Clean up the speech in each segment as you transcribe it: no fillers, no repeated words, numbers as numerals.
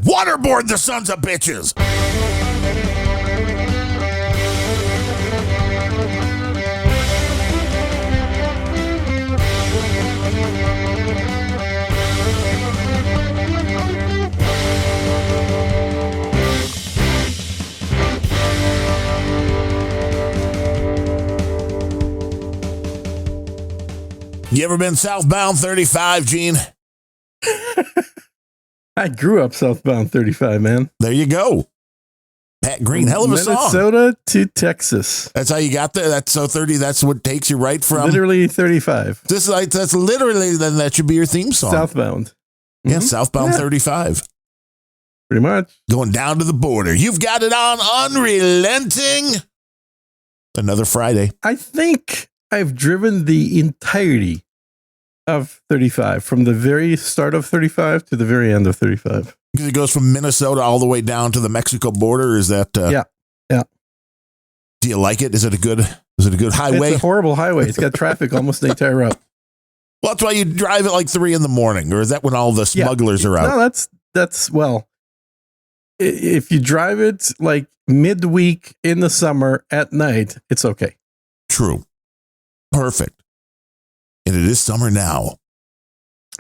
Waterboard the sons of bitches. You ever been southbound 35, Gene? I grew up southbound 35, man. There you go. Pat Green, hell of a song. Minnesota to Texas. That's how you got there. That's so 30. That's what takes you right from literally 35. That's literally then that should be your theme song. Southbound. Mm-hmm. Yeah, southbound 35. Pretty much. Going down to the border. You've got it on unrelenting. Another Friday. I think I've driven the entirety of 35 from the very start of 35 to the very end of 35. Because it goes from Minnesota all the way down to the Mexico border. Is that? Yeah. Do you like it? Is it a good highway? It's a horrible highway. It's got traffic almost the entire route. Well, that's why you drive at like 3 a.m, or is that when all the smugglers are out? No, that's well. If you drive it like midweek in the summer at night, it's okay. True. Perfect. And it is summer now.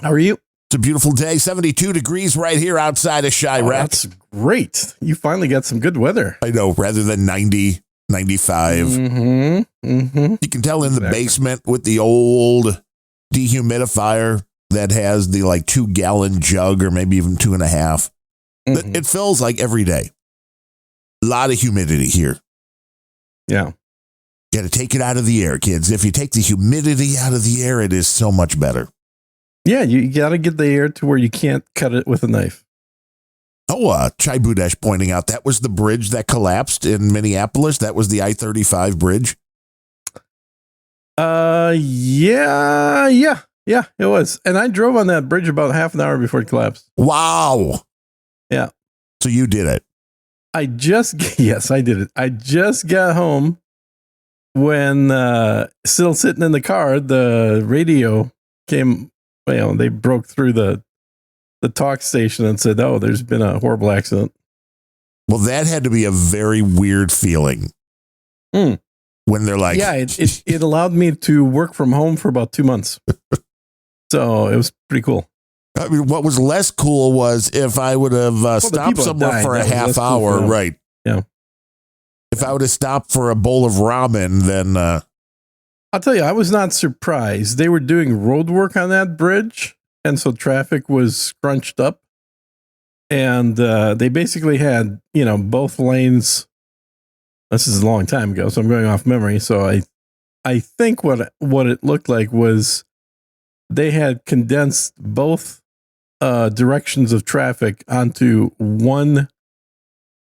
How are you? It's a beautiful day. 72 degrees right here outside of Chirac. That's great. You finally got some good weather. I know, rather than 90, 95. You can tell in the basement with the old dehumidifier that has the like 2-gallon jug or maybe even 2.5. It fills like every day. A lot of humidity here. Yeah. Got to take it out of the air, kids. If you take the humidity out of the air, it is so much better. Yeah, you got to get the air to where you can't cut it with a knife. Oh, Chai Budesh pointing out that was the bridge that collapsed in Minneapolis. That was the I-35 bridge. Yeah, it was. And I drove on that bridge about half an hour before it collapsed. Wow. Yeah. So you did it. Yes, I did it. I just got home when still sitting in the car, the radio came, they broke through the talk station and said, "Oh, there's been a horrible accident." Well, that had to be a very weird feeling. When they're like, yeah, it allowed me to work from home for about 2 months. So it was pretty cool. I mean, what was less cool was if I would have stopped somewhere for a half hour, right? Yeah. If I would have stopped for a bowl of ramen, then I'll tell you, I was not surprised. They were doing road work on that bridge, and so traffic was scrunched up. And they basically had, both lanes. This is a long time ago, so I'm going off memory. So I think what it looked like was they had condensed both directions of traffic onto one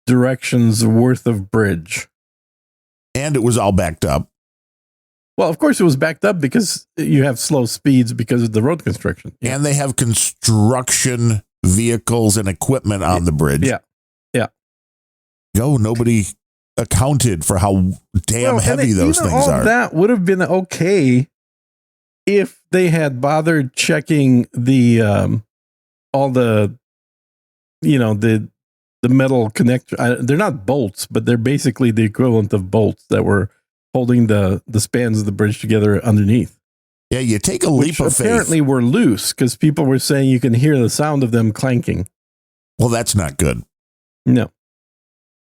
direction's worth of bridge. And it was all backed up. Well, of course it was backed up because you have slow speeds because of the road construction. Yeah. And they have construction vehicles and equipment on the bridge. Yeah. Nobody accounted for how damn heavy those things are. That would have been okay if they had bothered checking the all the metal connector. They're not bolts, but they're basically the equivalent of bolts that were holding the spans of the bridge together underneath. Yeah, you take a leap of faith. Apparently were loose because people were saying you can hear the sound of them clanking. Well, that's not good. No.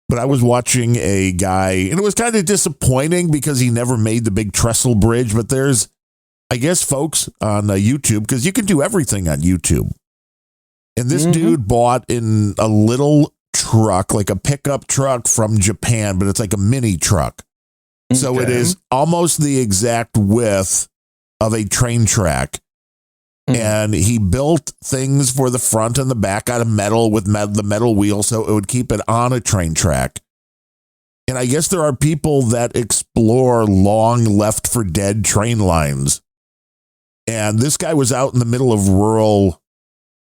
But I was watching a guy, and it was kind of disappointing because he never made the big trestle bridge. But there's, I guess, folks on YouTube, because you can do everything on YouTube. And this dude bought in a little truck, like a pickup truck from Japan, but it's like a mini truck. Okay. So it is almost the exact width of a train track. And he built things for the front and the back out of metal with the metal wheel so it would keep it on a train track. And I guess there are people that explore long left for dead train lines. And this guy was out in the middle of rural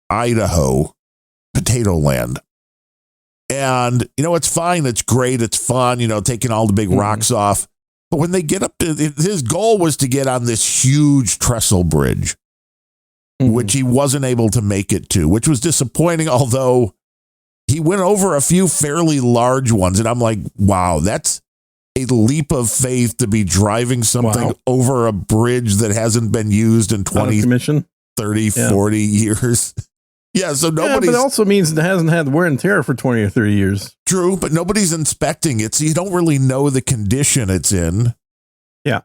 Idaho, potato land. And, it's fine. It's great. It's fun, taking all the big rocks off. But when they get up to, his goal was to get on this huge trestle bridge, which he wasn't able to make it to, which was disappointing. Although he went over a few fairly large ones. And I'm like, wow, that's a leap of faith to be driving something over a bridge that hasn't been used in 20, 30, 40 years. Yeah, so nobody's... but it also means it hasn't had wear and tear for 20 or 30 years. True, but nobody's inspecting it, so you don't really know the condition it's in. Yeah.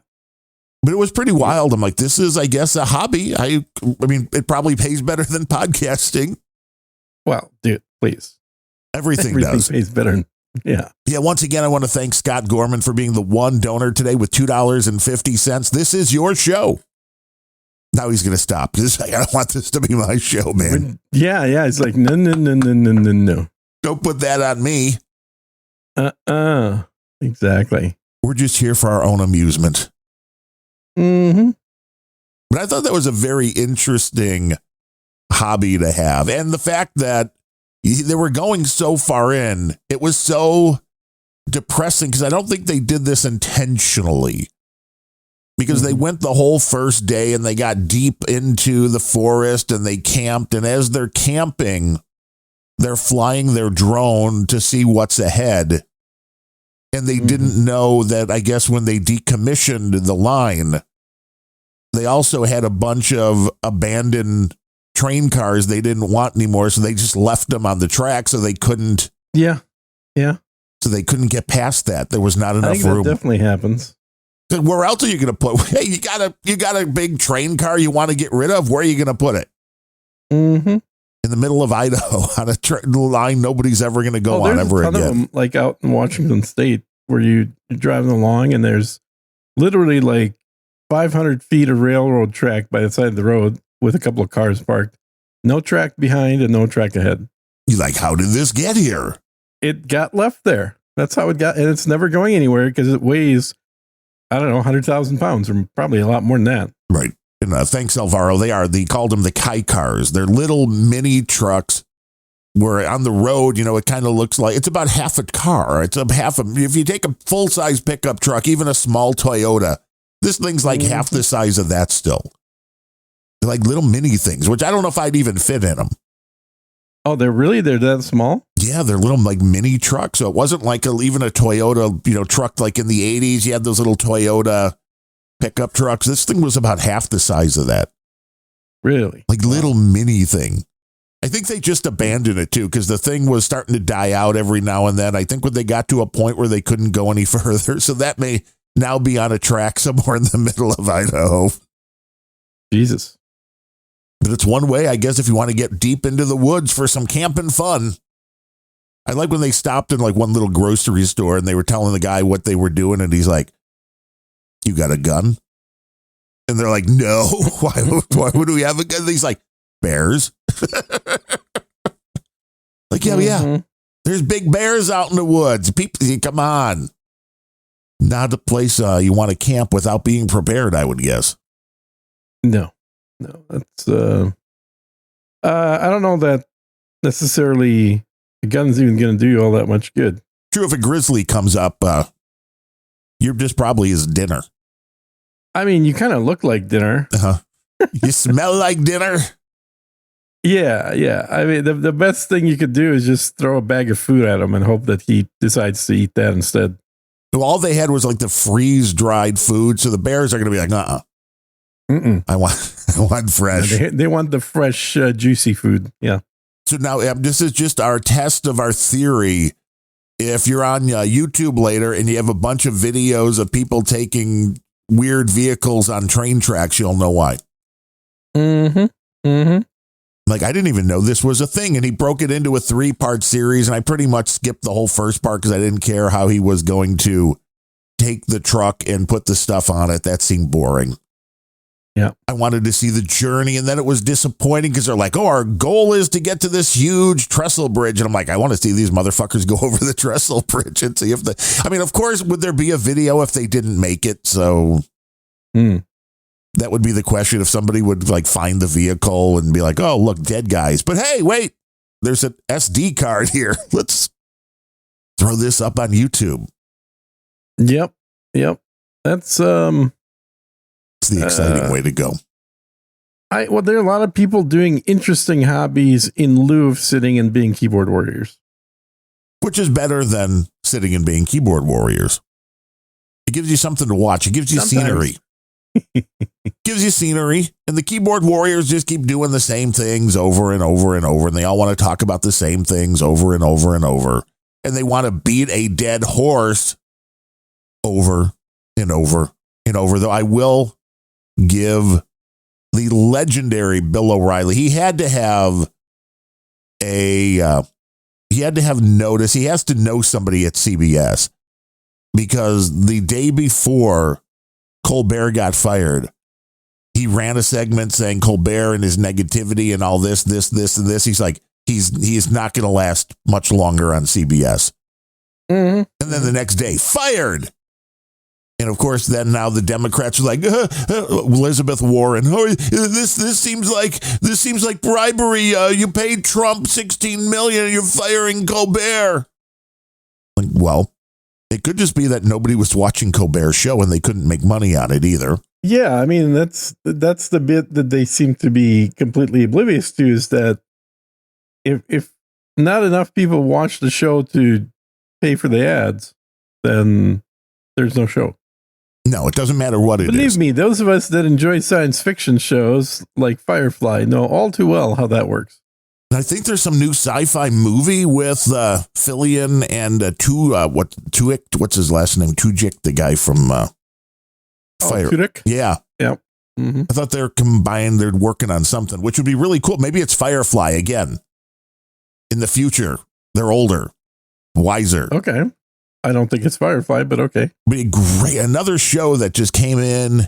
But it was pretty wild. I'm like, this is, I guess, a hobby. I mean, it probably pays better than podcasting. Well, dude, please. Everything does. Pays better. Yeah. Yeah, once again, I want to thank Scott Gorman for being the one donor today with $2.50. This is your show. Now he's going to stop. I don't want this to be my show, man. Yeah. It's like, no. Don't put that on me. Exactly. We're just here for our own amusement. Mm-hmm. But I thought that was a very interesting hobby to have. And the fact that they were going so far in, it was so depressing because I don't think they did this intentionally. Because they went the whole first day and they got deep into the forest and they camped. And as they're camping, they're flying their drone to see what's ahead. And they didn't know that, I guess, when they decommissioned the line, they also had a bunch of abandoned train cars they didn't want anymore. So they just left them on the track so they couldn't. Yeah. So they couldn't get past that. There was not enough I think room. That definitely happens. Where else are you going to put? Hey, you got a big train car you want to get rid of. Where are you going to put it? Mm-hmm. In the middle of Idaho on a line nobody's ever going to go on ever again. Of them, like out in Washington State, where you're driving along and there's literally like 500 feet of railroad track by the side of the road with a couple of cars parked. No track behind and no track ahead. You're like, how did this get here? It got left there. That's how it got, and it's never going anywhere because it weighs, I don't know, 100,000 pounds, or probably a lot more than that. Right. And thanks, Alvaro. They called them the Kai cars. They're little mini trucks where on the road, it kind of looks like it's about half a car. It's if you take a full size pickup truck, even a small Toyota, this thing's like half the size of that still. They're like little mini things, which I don't know if I'd even fit in them. Oh, they're that small? Yeah, they're little like mini trucks. So it wasn't like even a Toyota, truck like in the 80s. You had those little Toyota pickup trucks. This thing was about half the size of that. Really? Like little mini thing. I think they just abandoned it too because the thing was starting to die out every now and then. I think when they got to a point where they couldn't go any further. So that may now be on a track somewhere in the middle of Idaho. Jesus. But it's one way, I guess, if you want to get deep into the woods for some camping fun. I like when they stopped in like one little grocery store and they were telling the guy what they were doing. And he's like, you got a gun? And they're like, no, why would we have a gun? And he's like, bears. Like, yeah. There's big bears out in the woods. People, come on. Not a place you want to camp without being prepared, I would guess. No, that's, I don't know that necessarily the gun's even going to do you all that much good. True, if a grizzly comes up, you're just probably his dinner. I mean, you kind of look like dinner. You smell like dinner. Yeah. I mean, the best thing you could do is just throw a bag of food at him and hope that he decides to eat that instead. So all they had was like the freeze-dried food, so the bears are going to be like, I want fresh. They want the fresh, juicy food. Yeah. So now this is just our test of our theory. If you're on YouTube later and you have a bunch of videos of people taking weird vehicles on train tracks, you'll know why. Like, I didn't even know this was a thing. And he broke it into a 3-part series. And I pretty much skipped the whole first part because I didn't care how he was going to take the truck and put the stuff on it. That seemed boring. Yeah. I wanted to see the journey. And then it was disappointing because they're like, our goal is to get to this huge trestle bridge. And I'm like, I want to see these motherfuckers go over the trestle bridge and see if of course, would there be a video if they didn't make it? So that would be the question if somebody would like find the vehicle and be like, oh, look, dead guys. But hey, wait, there's an SD card here. Let's throw this up on YouTube. Yep. That's it's the exciting way to go. There are a lot of people doing interesting hobbies in lieu of sitting and being keyboard warriors. which is better than sitting and being keyboard warriors. It gives you something to watch. It gives you scenery. Gives you scenery. And the keyboard warriors just keep doing the same things over and over and over. And they all want to talk about the same things over and over and over. And they want to beat a dead horse over and over and over. Though I will give the legendary Bill O'Reilly, he had to have notice. He has to know somebody at CBS, because the day before Colbert got fired, he ran a segment saying Colbert and his negativity and all this, and this. He's like, he's not going to last much longer on CBS. Mm-hmm. And then the next day, fired. And of course, then now the Democrats are like, Elizabeth Warren, this seems like bribery. You paid Trump $16 million and you're firing Colbert. Like, well, it could just be that nobody was watching Colbert's show and they couldn't make money on it either. Yeah, I mean, that's the bit that they seem to be completely oblivious to, is that if not enough people watch the show to pay for the ads, then there's no show. No, it doesn't matter what it is. Believe me, those of us that enjoy science fiction shows like Firefly know all too well how that works. I think there's some new sci-fi movie with Fillion and Tudyk. What's his last name? Tudyk, the guy from Fire. Tudyk? Yeah. Yeah. Mm-hmm. I thought they're combined. They're working on something, which would be really cool. Maybe it's Firefly again in the future. They're older, wiser. Okay. I don't think it's Firefly, but okay. Be great. Another show that just came in,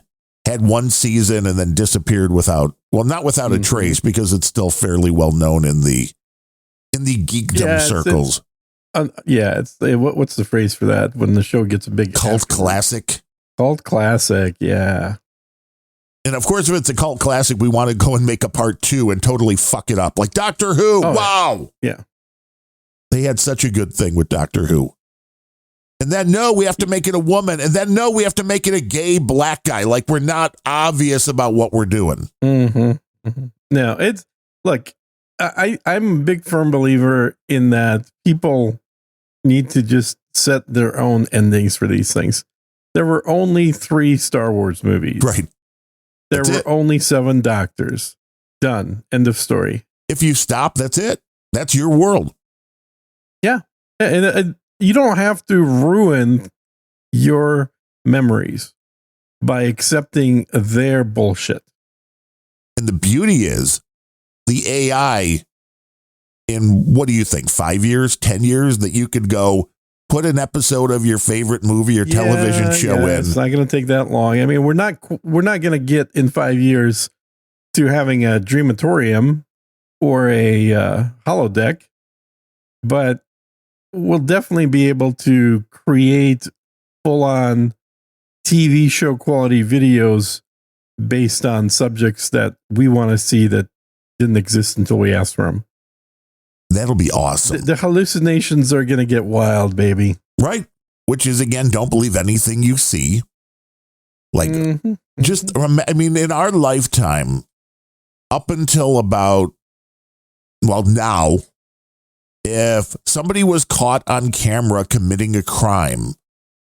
had one season, and then disappeared not without a trace, because it's still fairly well known in the geekdom circles. What's the phrase for that when the show gets a big cult classic? Cult classic, yeah. And of course, if it's a cult classic, we want to go and make a part 2 and totally fuck it up, like Doctor Who. Oh, wow, yeah. They had such a good thing with Doctor Who. And then, no, we have to make it a woman. And then, no, we have to make it a gay black guy. Like, we're not obvious about what we're doing. Mm-hmm. Mm-hmm. No, it's, look, I'm a big firm believer in that people need to just set their own endings for these things. There were only 3 Star Wars movies. Right. There were only 7 Doctors. Done. End of story. If you stop, that's it. That's your world. Yeah. And you don't have to ruin your memories by accepting their bullshit. And the beauty is the AI in, what do you think, 5 years, 10 years, that you could go put an episode of your favorite movie or television show in. It's not going to take that long. I mean, we're not going to get in 5 years to having a Dreamatorium or a holodeck, but we'll definitely be able to create full-on TV show quality videos based on subjects that we want to see that didn't exist until we asked for them. That'll be awesome. The hallucinations are going to get wild, baby. Right. Which is, again, don't believe anything you see. Like, I mean, in our lifetime, up until about, now, if somebody was caught on camera committing a crime,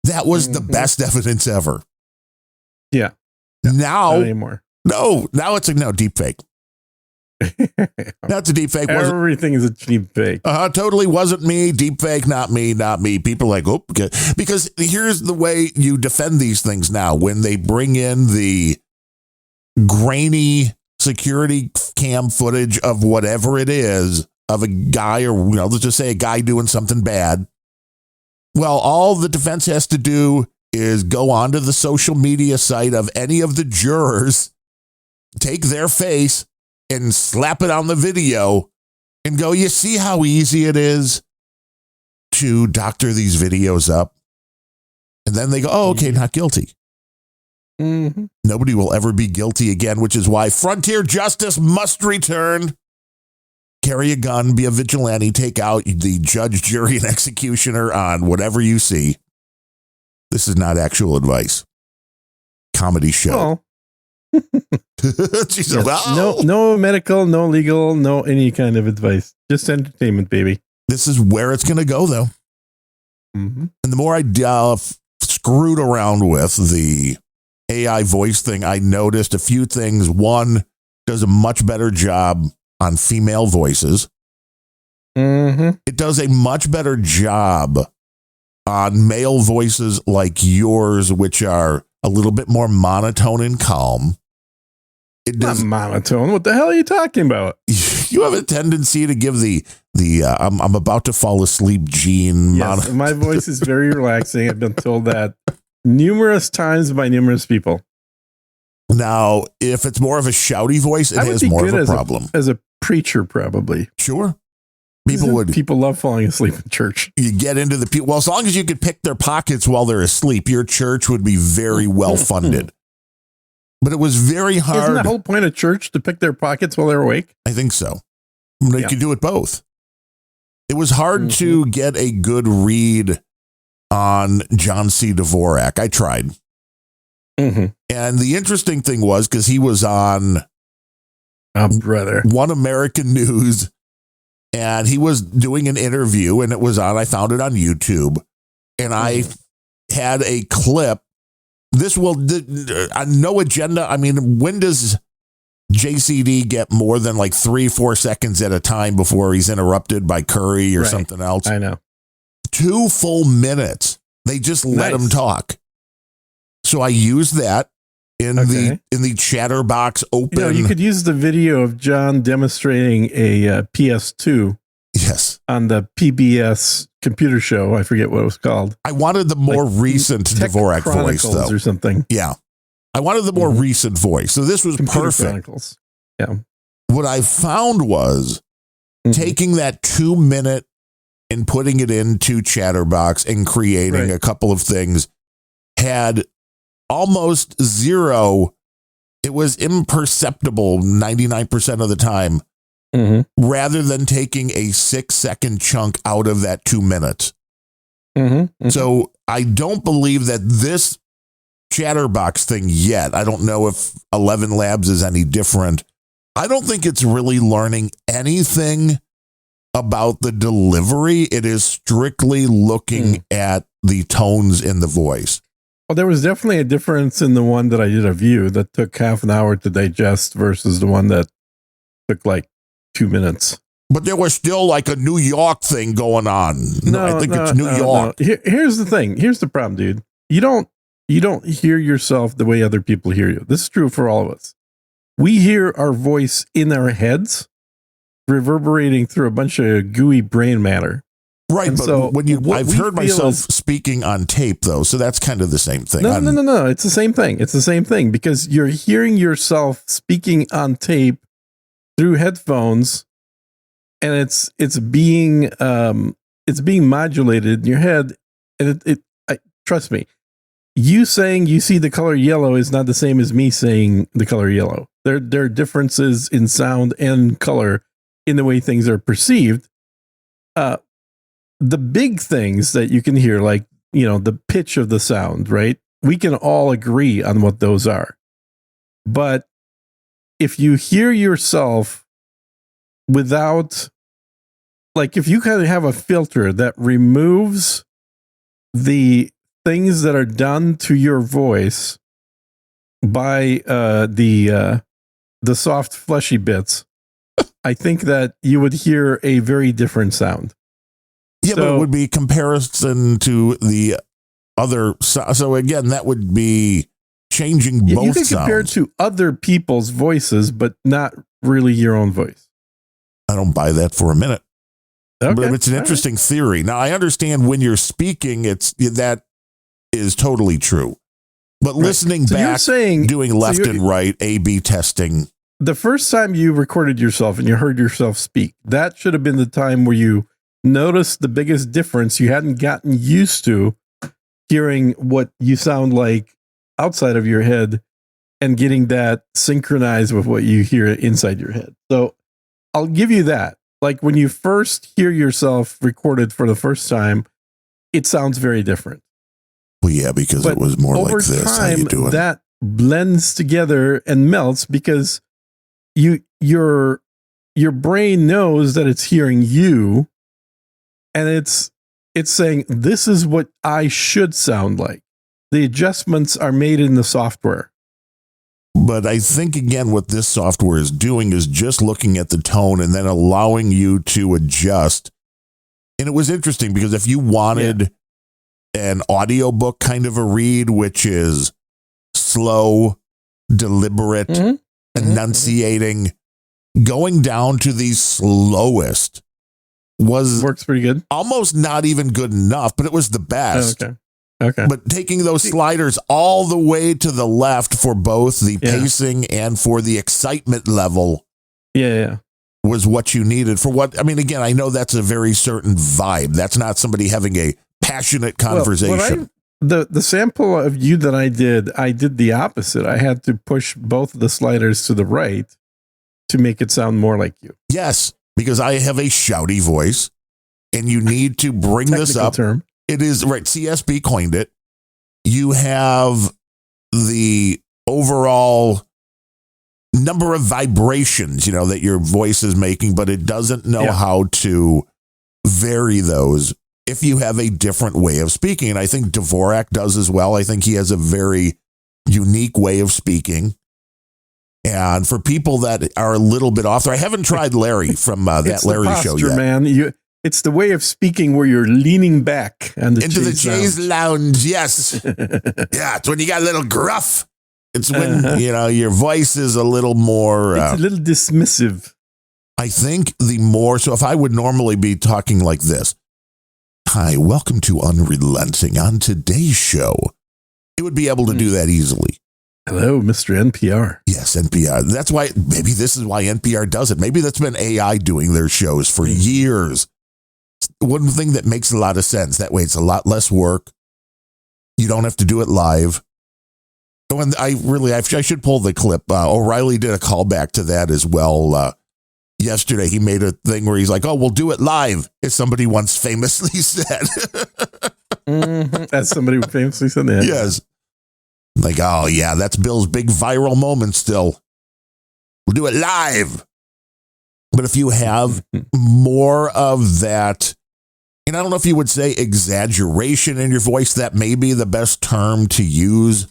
that was the best evidence ever. Yeah. Now, not anymore. No, now it's deep fake. That's a deep fake. Everything is a deep fake. Totally wasn't me. Deep fake, not me. People are like, oh, okay. Because here's the way you defend these things now. When they bring in the grainy security cam footage of whatever it is, of a guy, or let's just say a guy doing something bad. Well, all the defense has to do is go onto the social media site of any of the jurors, take their face and slap it on the video and go, you see how easy it is to doctor these videos up? And then they go, oh, okay, not guilty. Mm-hmm. Nobody will ever be guilty again, which is why frontier justice must return. Carry a gun, be a vigilante, take out the judge, jury, and executioner on whatever you see. This is not actual advice. Comedy show. Yes. No medical, no legal, no any kind of advice. Just entertainment, baby. This is where it's going to go, though. Mm-hmm. And the more I screwed around with the AI voice thing, I noticed a few things. One, does a much better job on female voices. Mm-hmm. It does a much better job on male voices like yours, which are a little bit more monotone and calm. It does not monotone. What the hell are you talking about? You have a tendency to give the I'm about to fall asleep, Gene. Yes, my voice is very relaxing. I've been told that numerous times by numerous people. Now, if it's more of a shouty voice, it has more of a problem. As a preacher, probably. Sure. People love falling asleep in church. You get into the people. Well, as long as you could pick their pockets while they're asleep, your church would be very well funded. But it was very hard. Isn't the whole point of church to pick their pockets while they're awake? I think so. They could do it both. It was hard to get a good read on John C. Dvorak. I tried. Mm-hmm. And the interesting thing was, because he was on One American News, and he was doing an interview, and it was on, I found it on YouTube, and I had a clip. This will, no agenda. I mean, when does JCD get more than like 3-4 seconds at a time before he's interrupted by Curry or something else? I know. 2 full minutes. They just let him talk. So I used that in the Chatterbox open. You could use the video of John demonstrating a PS2. Yes. On the PBS computer show. I forget what it was called. I wanted the more recent Dvorak voice, though. Or something. Yeah. I wanted the more recent voice. So this was Computer perfect. Chronicles. Yeah. What I found was taking that 2-minute and putting it into Chatterbox and creating a couple of things had almost zero. It was imperceptible 99% of the time, rather than taking a 6-second chunk out of that 2 minutes. So I don't believe that this Chatterbox thing yet, I don't know if 11 Labs is any different. I don't think it's really learning anything about the delivery. It is strictly looking at the tones in the voice. Well, there was definitely a difference in the one that I did a view that took half an hour to digest versus the one that took like 2 minute. But there was still like a New York thing going on. I think it's New York. Here's the thing. Here's the problem, dude. You don't hear yourself the way other people hear you. This is true for all of us. We hear our voice in our heads reverberating through a bunch of gooey brain matter. Right, and but so I've heard myself speaking on tape, though, so that's kind of the same thing. No. It's the same thing. It's the same thing because you're hearing yourself speaking on tape through headphones, and it's being modulated in your head. And trust me, you saying you see the color yellow is not the same as me saying the color yellow. There are differences in sound and color in the way things are perceived. The big things that you can hear, like, the pitch of the sound, right? We can all agree on what those are. But if you hear yourself without, like, if you kind of have a filter that removes the things that are done to your voice by the soft fleshy bits, I think that you would hear a very different sound. Yeah, but it would be comparison to the other. So again, that would be changing both sounds. You can compare it to other people's voices, but not really your own voice. I don't buy that for a minute. Okay. But it's an interesting theory. Now, I understand when you're speaking, that is totally true. But listening back, doing left and right, A/B testing. The first time you recorded yourself and you heard yourself speak, that should have been the time where you noticed the biggest difference. You hadn't gotten used to hearing what you sound like outside of your head and getting that synchronized with what you hear inside your head. So I'll give you that. Like when you first hear yourself recorded for the first time, it sounds very different. Well, yeah, because it was more like this. Time, how you doing? That blends together and melts because your brain knows that it's hearing you and it's saying this is what I should sound like. The adjustments are made in the software. But I think, again, what this software is doing is just looking at the tone and then allowing you to adjust. And it was interesting because if you wanted an audiobook kind of a read, which is slow, deliberate, enunciating, going down to the slowest works pretty good. Almost not even good enough, but it was the best. Okay. But taking those sliders all the way to the left for both the pacing and for the excitement level. Yeah. Was what you needed for what, I mean, again, I know that's a very certain vibe. That's not somebody having a passionate conversation. The sample of you that I did the opposite. I had to push both of the sliders to the right to make it sound more like you. Yes, because I have a shouty voice and you need to bring this up. Term. It is right. CSB coined it. You have the overall number of vibrations, that your voice is making, but it doesn't know how to vary those if you have a different way of speaking. And I think Dvorak does as well. I think he has a very unique way of speaking. And for people that are a little bit off there, I haven't tried Larry from that Larry show yet. Man. It's the way of speaking where you're leaning back and into the Jay's Lounge. Yes. It's when you got a little gruff. It's when, your voice is a little more... it's a little dismissive. I think so if I would normally be talking like this, hi, welcome to Unrelenting on today's show, it would be able to do that easily. Hello, Mr. NPR. Yes, NPR. That's why, maybe this is why NPR does it. Maybe that's been AI doing their shows for years. One thing that makes a lot of sense. That way it's a lot less work. You don't have to do it live. And I should pull the clip. O'Reilly did a callback to that as well. Yesterday, he made a thing where he's like, "Oh, we'll do it live," as somebody once famously said. As somebody famously said that. Yes. Like, oh yeah, that's Bill's big viral moment still. We'll do it live. But if you have more of that, and I don't know if you would say exaggeration in your voice, that may be the best term to use.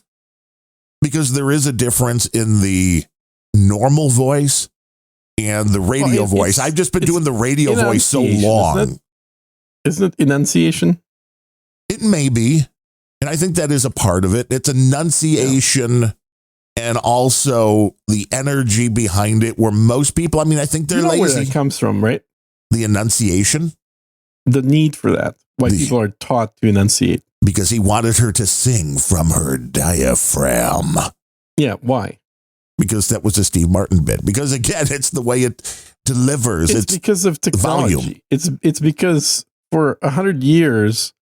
Because there is a difference in the normal voice and the radio voice. I've just been doing the radio voice so long. Isn't it enunciation? It may be. And I think that is a part of it. It's enunciation and also the energy behind it where most people, I think they're lazy. Where that comes from, right? The enunciation? The need for that. Why people are taught to enunciate. Because he wanted her to sing from her diaphragm. Yeah, why? Because that was a Steve Martin bit. Because again, it's the way it delivers. It's because of technology. Volume. It's because for 100 years,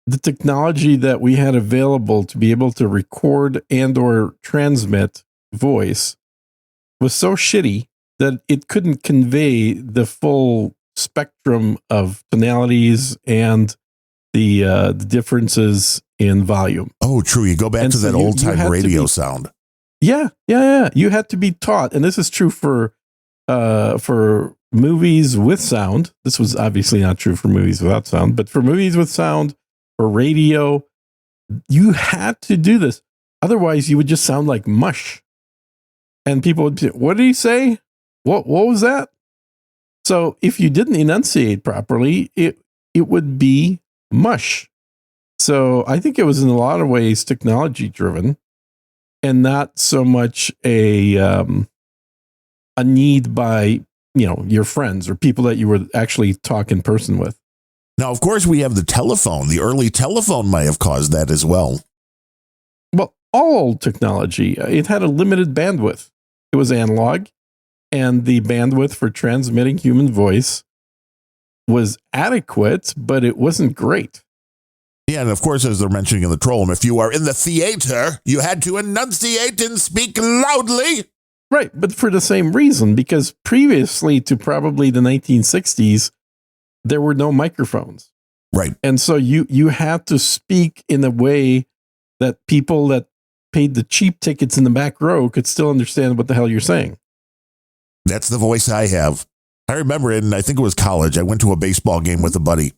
the technology that we had available to be able to record and or transmit voice was so shitty that it couldn't convey the full spectrum of tonalities and the differences in volume. Oh, true. You go back to that old time radio sound. Yeah. You had to be taught, and this is true for movies with sound. This was obviously not true for movies without sound, but for movies with sound, for radio, you had to do this. Otherwise, you would just sound like mush. And people would say, "What did he say? What was that?" So if you didn't enunciate properly, it would be mush. So I think it was in a lot of ways technology driven and not so much a need by, your friends or people that you were actually talk in person with. Now, of course, we have the telephone. The early telephone might have caused that as well. Well, all technology, it had a limited bandwidth. It was analog, and the bandwidth for transmitting human voice was adequate, but it wasn't great. Yeah, and of course, as they're mentioning in the troll, if you are in the theater, you had to enunciate and speak loudly. Right, but for the same reason, because previously to probably the 1960s, there were no microphones. Right. And so you had to speak in a way that people that paid the cheap tickets in the back row could still understand what the hell you're saying. That's the voice I have. I remember it, and I think it was college. I went to a baseball game with a buddy,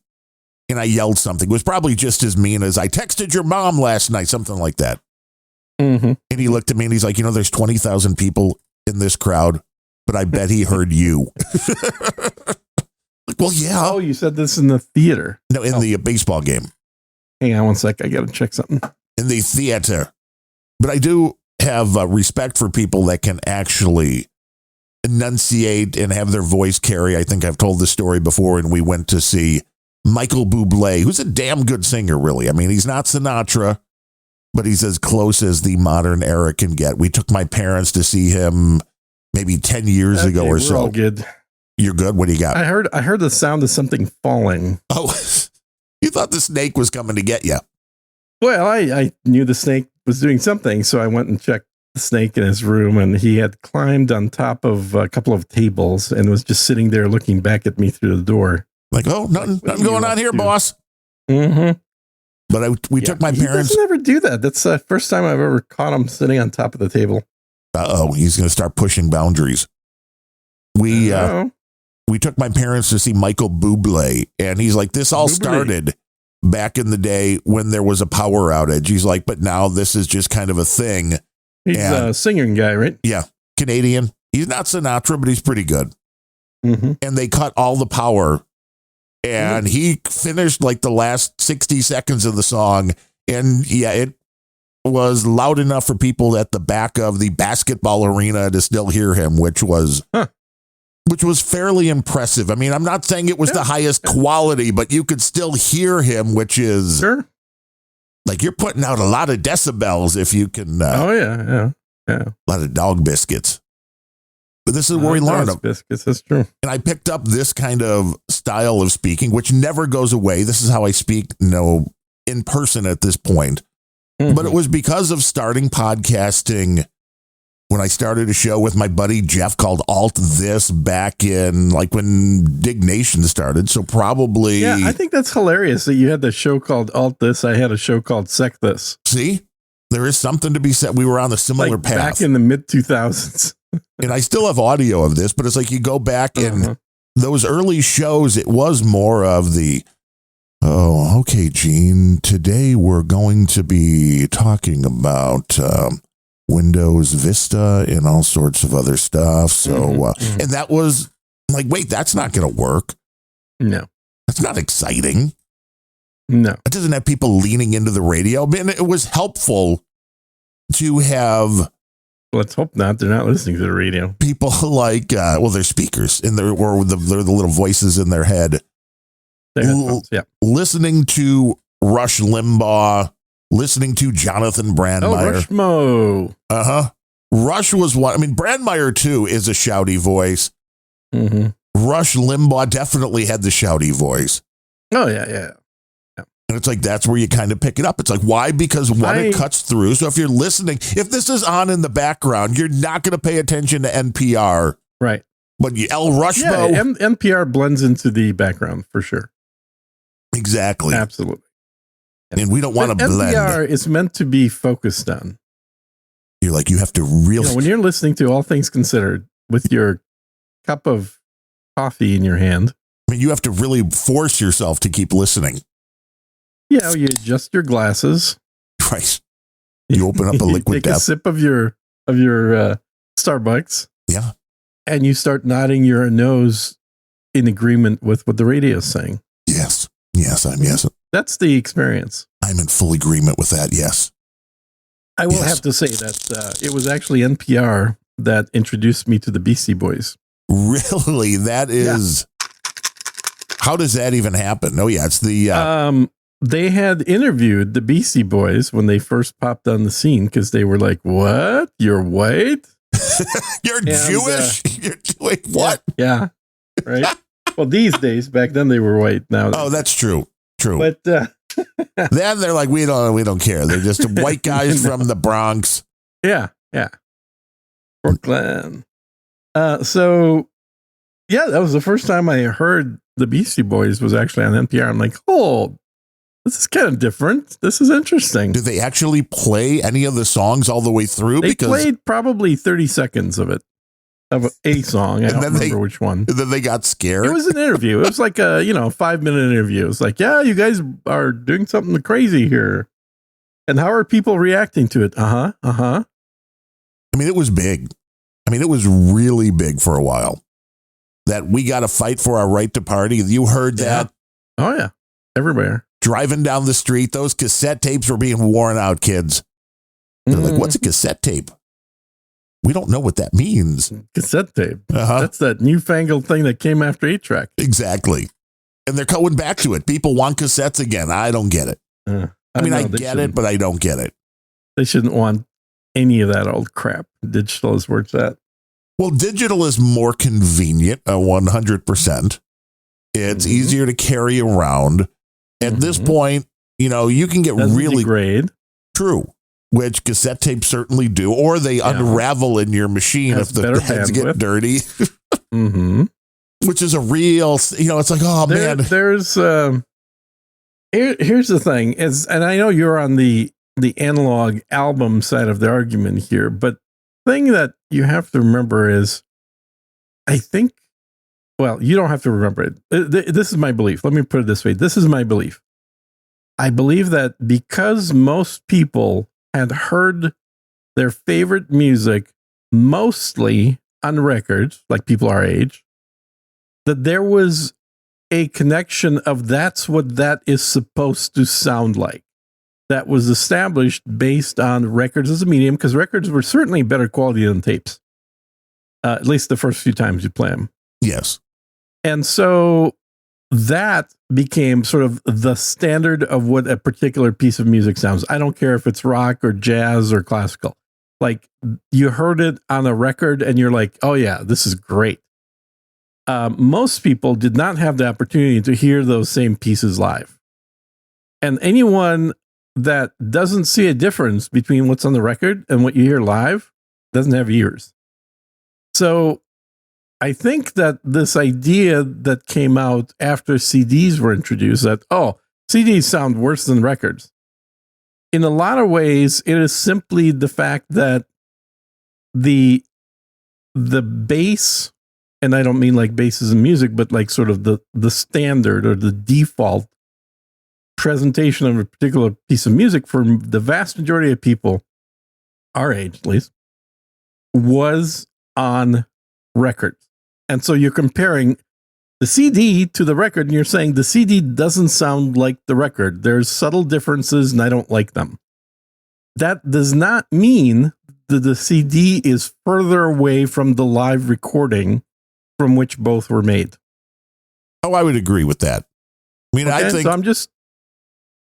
and I yelled something. It was probably just as mean as I texted your mom last night, something like that. Mm-hmm. And he looked at me and he's like, there's 20,000 people in this crowd, but I bet he heard you. Like, well, yeah. Oh, you said this in the theater. No, in the baseball game. Hang on one sec. I got to check something. In the theater. But I do have respect for people that can actually enunciate and have their voice carry. I think I've told this story before, and we went to see Michael Bublé, who's a damn good singer, really. I mean, he's not Sinatra, but he's as close as the modern era can get. We took my parents to see him maybe 10 years ago or so. All good. You're good? What do you got? I heard the sound of something falling. Oh, you thought the snake was coming to get you. Well, I knew the snake was doing something, so I went and checked the snake in his room, and he had climbed on top of a couple of tables and was just sitting there looking back at me through the door. Like, oh, nothing going on here, boss. Mm-hmm. But we took my parents. He doesn't ever do that. That's the first time I've ever caught him sitting on top of the table. He's going to start pushing boundaries. We took my parents to see Michael Bublé, and he's like, this all started back in the day when there was a power outage. He's like, but now this is just kind of a thing. He's a singing guy, right? Yeah. Canadian. He's not Sinatra, but he's pretty good. Mm-hmm. And they cut all the power, and he finished like the last 60 seconds of the song. And yeah, it was loud enough for people at the back of the basketball arena to still hear him, which was fairly impressive. I mean, I'm not saying it was the highest quality, but you could still hear him, which is like you're putting out a lot of decibels if you can. Yeah. A lot of dog biscuits. But this is where we learned them. Biscuits, that's true. And I picked up this kind of style of speaking, which never goes away. This is how I speak, in person at this point. Mm-hmm. But it was because of starting podcasting when I started a show with my buddy Jeff called Alt This back in like when Dig Nation started. So probably. Yeah, I think that's hilarious that you had the show called Alt This. I had a show called Sec This. See, there is something to be said. We were on a similar path. Back in the mid 2000s. And I still have audio of this, but it's like you go back and those early shows, it was more of the, oh, okay, Gene, today we're going to be talking about Windows Vista and all sorts of other stuff. So, and that was like, wait, that's not going to work. No. That's not exciting. No. It doesn't have people leaning into the radio. And it was helpful to have. Let's hope not. They're not listening to the radio. People like, they're speakers and they're the little voices in their head. Listening to Rush Limbaugh, listening to Jonathan Brandmeier. Oh, Rushmo. Rush was one. I mean, Brandmeier too is a shouty voice. Mm-hmm. Rush Limbaugh definitely had the shouty voice. Oh yeah. And it's like, that's where you kind of pick it up. It's like, why? Because it cuts through. So if you're listening, if this is on in the background, you're not going to pay attention to NPR. Right. But El Rushmo. Yeah, NPR blends into the background for sure. Exactly. Absolutely. And we don't want to blend. NPR is meant to be focused on. You're like, you have to really. When you're listening to All Things Considered with your cup of coffee in your hand. I mean, you have to really force yourself to keep listening. Yeah, you adjust your glasses. Right. You open up a liquid take a sip of your Starbucks. Yeah. And you start nodding your nose in agreement with what the radio is saying. Yes. That's the experience. I'm in full agreement with that. Yes. I will have to say that it was actually NPR that introduced me to the Beastie Boys. Really? That is. Yeah. How does that even happen? Oh, yeah. It's the. They had interviewed the Beastie Boys when they first popped on the scene because they were like, what? You're white? You're Jewish? You're wait, what? Yeah. Right. Well, these days, back then they were white. Now, that's true. True. But then they're like, we don't care. They're just white guys from the Bronx. Yeah. Brooklyn. So, yeah, that was the first time I heard the Beastie Boys was actually on NPR. I'm like, oh, this is kind of different. This is interesting. Did they actually play any of the songs all the way through? They played probably 30 seconds of it. of a song. I And don't then remember which one. And then they got scared. It was an interview. It was like a 5-minute interview. It's like, yeah, you guys are doing something crazy here. And how are people reacting to it? I mean, it was big. I mean, it was really big for a while. That we got to fight for our right to party. You heard that? Oh, yeah. Everywhere. Driving down the street, those cassette tapes were being worn out, kids. They're like, what's a cassette tape? We don't know what that means. Cassette tape. That's that newfangled thing that came after 8-track. Exactly. And they're going back to it. People want cassettes again. I don't get it. I get it, but I don't get it. They shouldn't want any of that old crap. Digital is where it's at. Well, digital is more convenient, 100%. It's easier to carry around. At this point, you can get really degrade. True, which cassette tapes certainly do, or they unravel in your machine if the heads get dirty. Which is a real, it's like, oh man. There's here's the thing is, and I know you're on the analog album side of the argument here, but the thing that you have to remember is, I think, well, you don't have to remember it. This is my belief. Let me put it this way. This is my belief. I believe that because most people had heard their favorite music mostly on records, like people our age, that there was a connection of that's what that is supposed to sound like. That was established based on records as a medium, because records were certainly better quality than tapes, at least the first few times you play them. Yes. And so that became sort of the standard of what a particular piece of music sounds. I don't care if it's rock or jazz or classical. Like, you heard it on a record and you're like, oh yeah, this is great. Most people did not have the opportunity to hear those same pieces live. And anyone that doesn't see a difference between what's on the record and what you hear live doesn't have ears. So I think that this idea that came out after CDs were introduced, that, CDs sound worse than records. In a lot of ways, it is simply the fact that the bass, and I don't mean like basses in music, but like sort of the standard or the default presentation of a particular piece of music for the vast majority of people, our age at least, was on records. And so you're comparing the CD to the record, and you're saying the CD doesn't sound like the record. There's subtle differences, and I don't like them. That does not mean that the CD is further away from the live recording from which both were made. Oh, I would agree with that. I mean, I think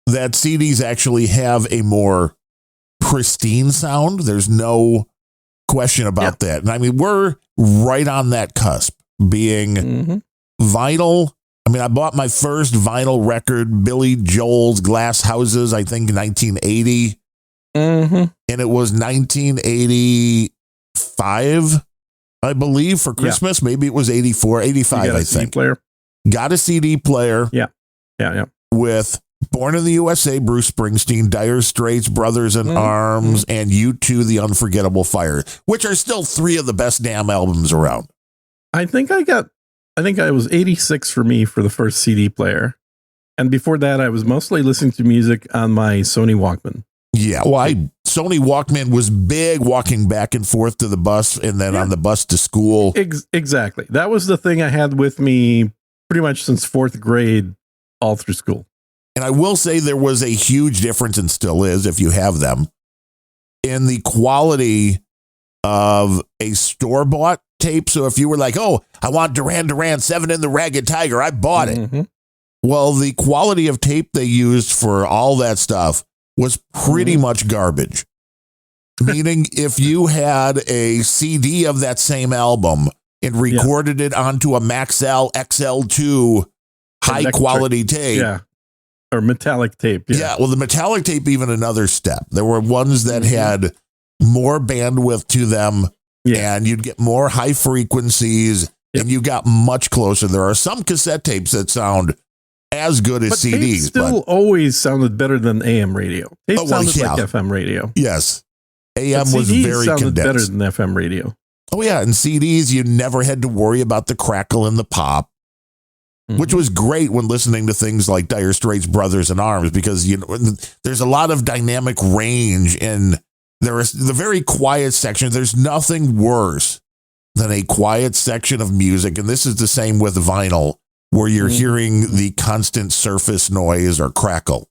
that CDs actually have a more pristine sound. There's no question about that. And I mean, we're right on that cusp, being vinyl. I mean, I bought my first vinyl record, Billy Joel's Glass Houses, I think 1980. And it was 1985, I believe, for Christmas. Maybe it was 84, 85, I think. Player. Got a CD player. Yeah. With Born in the USA, Bruce Springsteen, Dire Straits, Brothers in Arms, and U2, The Unforgettable Fire, which are still three of the best damn albums around. I think I was 86 for me for the first CD player. And before that, I was mostly listening to music on my Sony Walkman. Yeah, well, Sony Walkman was big, walking back and forth to the bus and then on the bus to school. Exactly. That was the thing I had with me pretty much since fourth grade all through school. And I will say there was a huge difference, and still is if you have them, in the quality of a store-bought tape. So if you were like, I want Duran 7 in the Ragged Tiger, I bought it. Well, the quality of tape they used for all that stuff was pretty much garbage. Meaning if you had a CD of that same album and recorded it onto a Maxell XL2 high-quality tape. Yeah. Or metallic tape. Yeah, well, the metallic tape, even another step. There were ones that had more bandwidth to them, and you'd get more high frequencies, and you got much closer. There are some cassette tapes that sound as good as CDs. Tape still always sounded better than AM radio. Tape sounded like FM radio. Yes. AM was very sounded condensed. better than FM radio. Oh, yeah. And CDs, you never had to worry about the crackle and the pop, which was great when listening to things like Dire Straits' Brothers in Arms, because there's a lot of dynamic range in there is the very quiet section. There's nothing worse than a quiet section of music. And this is the same with vinyl, where you're hearing the constant surface noise or crackle.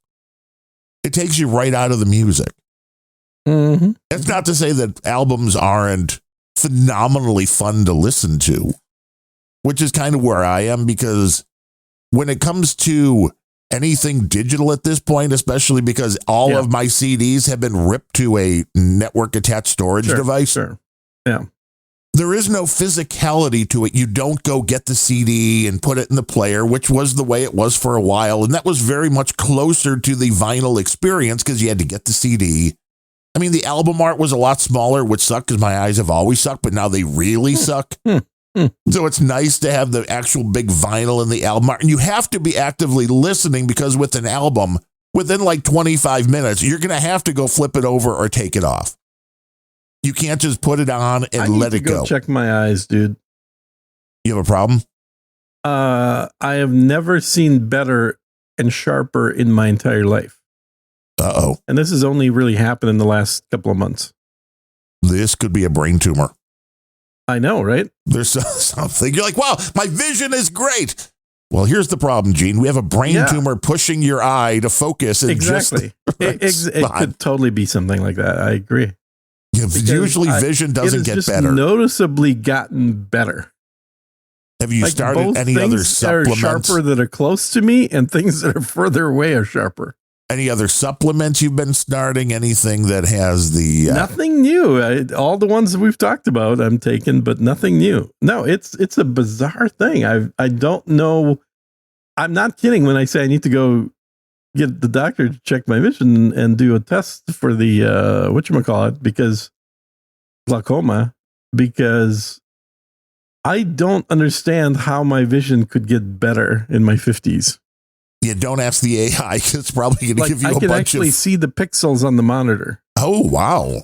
It takes you right out of the music. It's not to say that albums aren't phenomenally fun to listen to, which is kind of where I am, because when it comes to anything digital at this point, especially because all of my CDs have been ripped to a network attached storage device. Yeah. There is no physicality to it. You don't go get the CD and put it in the player, which was the way it was for a while. And that was very much closer to the vinyl experience because you had to get the CD. I mean, the album art was a lot smaller, which sucked because my eyes have always sucked, but now they really suck. So it's nice to have the actual big vinyl in the album art. And you have to be actively listening, because with an album, within like 25 minutes, you're going to have to go flip it over or take it off. You can't just put it on and let it go. Check my eyes, dude. You have a problem? I have never seen better and sharper in my entire life. Uh-oh. And this has only really happened in the last couple of months. This could be a brain tumor. I know, right? There's something. You're like, wow, my vision is great. Well, here's the problem, Gene. We have a brain tumor pushing your eye to focus. And exactly. It could totally be something like that. I agree. Yeah, usually vision doesn't get better. Noticeably gotten better. Have you started any other supplements? That are sharper that are close to me, and things that are further away are sharper. Any other supplements you've been starting? Anything that has the... Nothing new. All the ones that we've talked about I'm taking, but nothing new. No, it's a bizarre thing. I don't know. I'm not kidding when I say I need to go get the doctor to check my vision and do a test for the, whatchamacallit, because glaucoma, because I don't understand how my vision could get better in my 50s. You don't ask the AI. It's probably going to give you a bunch of... I can actually see the pixels on the monitor. Oh, wow.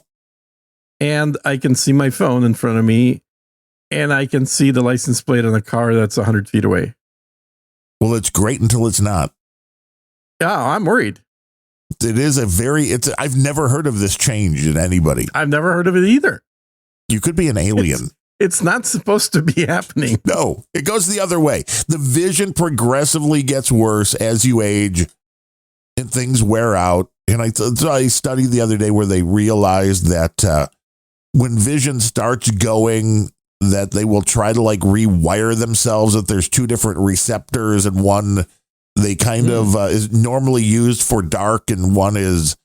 And I can see my phone in front of me, and I can see the license plate on a car that's 100 feet away. Well, it's great until it's not. Yeah, I'm worried. It is I've never heard of this change in anybody. I've never heard of it either. You could be an alien. It's not supposed to be happening. No, it goes the other way. The vision progressively gets worse as you age and things wear out. And I studied the other day where they realized that when vision starts going, that they will try to like rewire themselves, that there's two different receptors, and one they kind of is normally used for dark and one is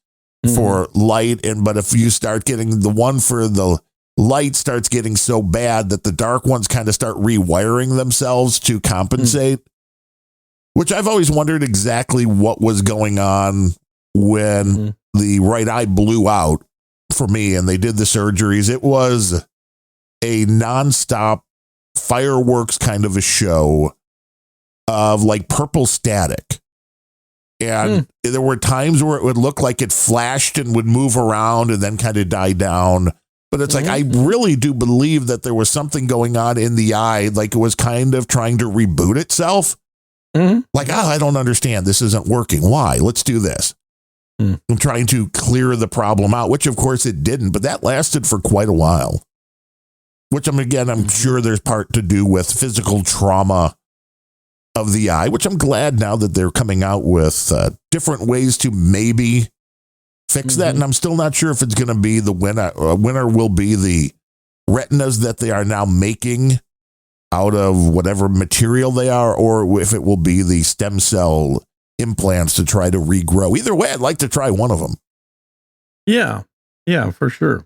for light. But if you start getting the one for the light starts getting so bad that the dark ones kind of start rewiring themselves to compensate, which I've always wondered exactly what was going on when the right eye blew out for me and they did the surgeries. It was a nonstop fireworks kind of a show of like purple static. And there were times where it would look like it flashed and would move around and then kind of die down. But it's like, I really do believe that there was something going on in the eye, like it was kind of trying to reboot itself. Like, I don't understand. This isn't working. Why? Let's do this. I'm trying to clear the problem out, which of course it didn't, but that lasted for quite a while. Which I'm sure there's part to do with physical trauma of the eye, which I'm glad now that they're coming out with different ways to maybe fix that. And I'm still not sure if it's going to be the winner. Winner will be the retinas that they are now making out of whatever material they are, or if it will be the stem cell implants to try to regrow. Either way, I'd like to try one of them. Yeah, for sure.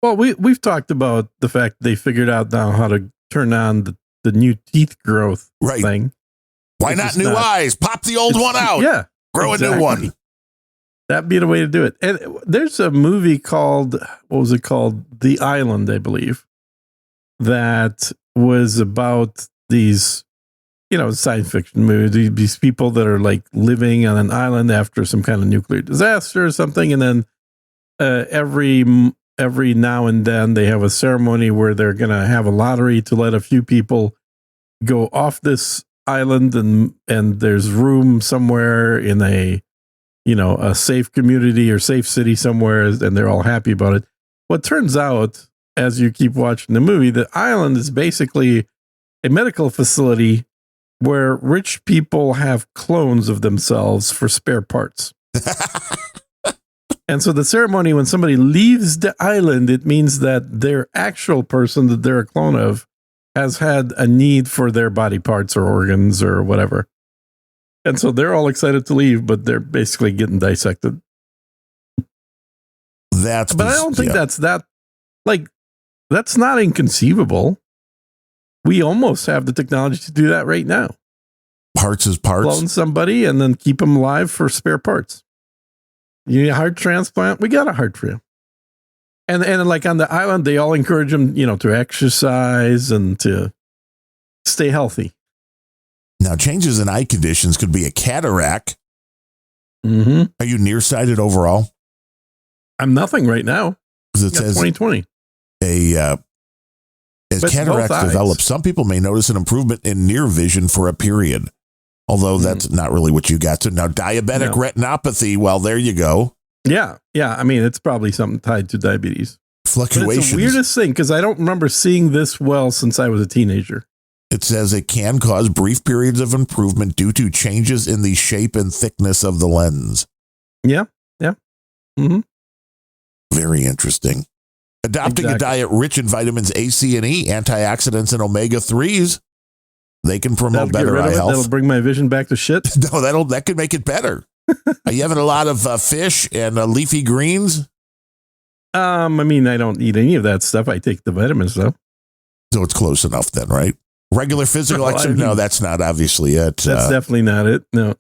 Well, we've talked about the fact they figured out now how to turn on the new teeth growth thing. Why not new eyes? Pop the old one out. Yeah. Grow a new one. That'd be the way to do it. And there's a movie called, what was it called? The Island, I believe, that was about these, science fiction movies, these people that are like living on an island after some kind of nuclear disaster or something. And then every every now and then they have a ceremony where they're going to have a lottery to let a few people go off this island, and there's room somewhere in a safe community or safe city somewhere, and they're all happy about it. What turns out, as you keep watching the movie, the island is basically a medical facility where rich people have clones of themselves for spare parts. And so the ceremony, when somebody leaves the island, it means that their actual person that they're a clone of has had a need for their body parts or organs or whatever. And so they're all excited to leave, but they're basically getting dissected. But I don't think that's not inconceivable. We almost have the technology to do that right now. Parts is parts. Clone somebody and then keep them alive for spare parts. You need a heart transplant? We got a heart for you. And like on the island, they all encourage them, to exercise and to stay healthy. Now, changes in eye conditions could be a cataract. Mm-hmm. Are you nearsighted overall? I'm nothing right now. It says 2020. As cataracts develop, some people may notice an improvement in near vision for a period. Although that's not really what you got. So now diabetic retinopathy, well, there you go. Yeah. I mean, it's probably something tied to diabetes. Fluctuations. But it's the weirdest thing because I don't remember seeing this well since I was a teenager. It says it can cause brief periods of improvement due to changes in the shape and thickness of the lens. Yeah. Mm-hmm. Very interesting. Adopting a diet rich in vitamins A, C, and E, antioxidants, and omega-3s, they can promote better eye health. That'll bring my vision back to shit. No, that could make it better. Are you having a lot of fish and leafy greens? I mean, I don't eat any of that stuff. I take the vitamins, though. So it's close enough then, right? Regular physical exercise? No, that's not obviously it. That's definitely not it. No.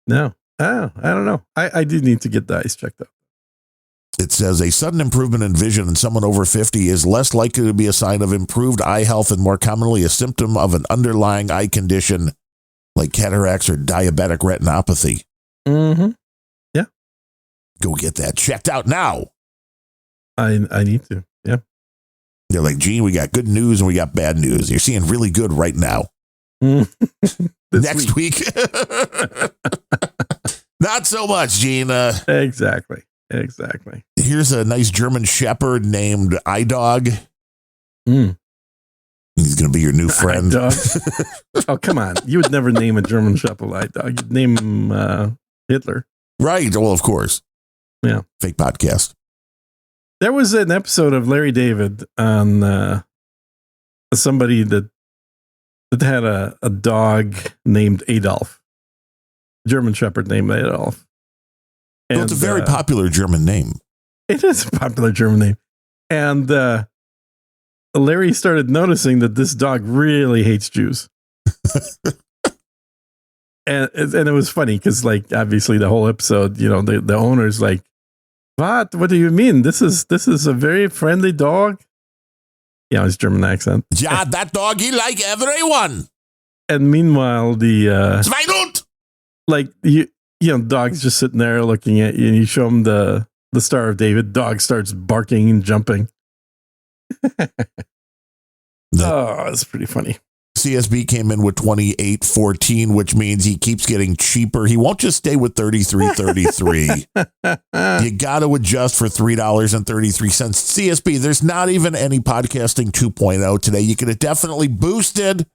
Oh, I don't know. I do need to get the eyes checked out. It says a sudden improvement in vision in someone over 50 is less likely to be a sign of improved eye health and more commonly a symptom of an underlying eye condition like cataracts or diabetic retinopathy. Mm-hmm. Yeah. Go get that checked out now. I need to. Yeah. They're like, Gene, we got good news and we got bad news. You're seeing really good right now. Next week. Not so much, Gene. Exactly. Here's a nice German Shepherd named iDog. He's going to be your new friend. Oh, come on. You would never name a German Shepherd iDog. You'd name him Hitler. Right. Well, of course. Yeah. Fake podcast. There was an episode of Larry David on somebody that had a dog named Adolf. German Shepherd named Adolf. Well, it's a very popular German name. It is a popular German name. And Larry started noticing that this dog really hates Jews. and it was funny because, like, obviously the whole episode, the owner's like, What do you mean? This is a very friendly dog. Yeah, his German accent. Yeah, that dog, he like everyone. And meanwhile, the Schweinhund! Like dog's just sitting there looking at you, and you show him the Star of David. Dog starts barking and jumping. It's pretty funny. CSB came in with 28.14, which means he keeps getting cheaper. He won't just stay with 33.33. You got to adjust for $3.33. CSB, there's not even any podcasting 2.0 today. You could have definitely boosted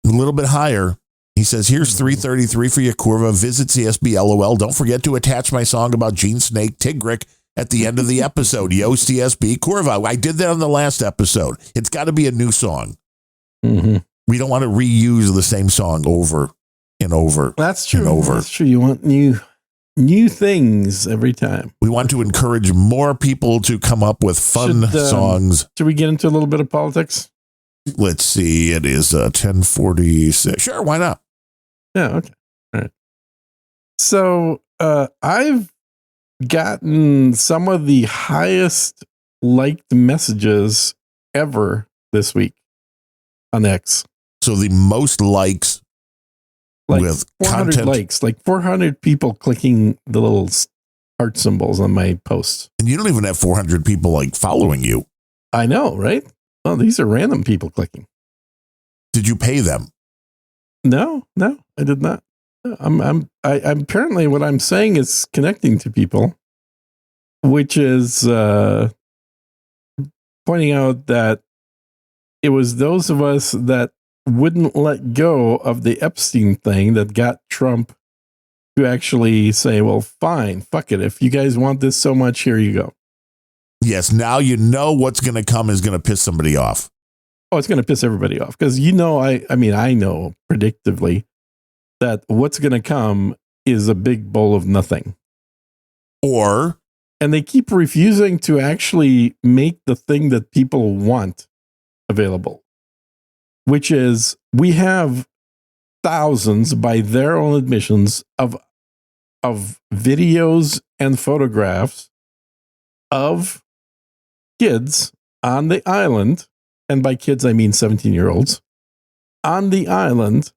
a little bit higher. He says, here's $3.33 for your Curva. Visit CSB LOL. Don't forget to attach my song about Gene Snake Tigrick at the end of the episode. Yo, CSB Curva. I did that on the last episode. It's got to be a new song. Mm-hmm. We don't want to reuse the same song over and over. That's true. And over. That's true. You want new things every time. We want to encourage more people to come up with fun songs. Should we get into a little bit of politics? Let's see. It is 10:46. Sure, why not? Yeah. Okay. All right. So I've gotten some of the highest liked messages ever this week on X. So the most likes like with 400 content. likes, like 400 people clicking the little heart symbols on my posts. And you don't even have 400 people like following you. I know, right? Oh, these are random people clicking. Did you pay them? No, I did not. I'm apparently what I'm saying is connecting to people, which is pointing out that it was those of us that wouldn't let go of the Epstein thing that got Trump to actually say, well, fine, fuck it. If you guys want this so much, here you go. Yes, now you know what's going to come is going to piss somebody off. Oh, it's going to piss everybody off because I know predictively that what's going to come is a big bowl of nothing. And they keep refusing to actually make the thing that people want available, which is we have thousands, by their own admissions, of videos and photographs of kids on the island. And by kids, I mean 17-year-olds on the island.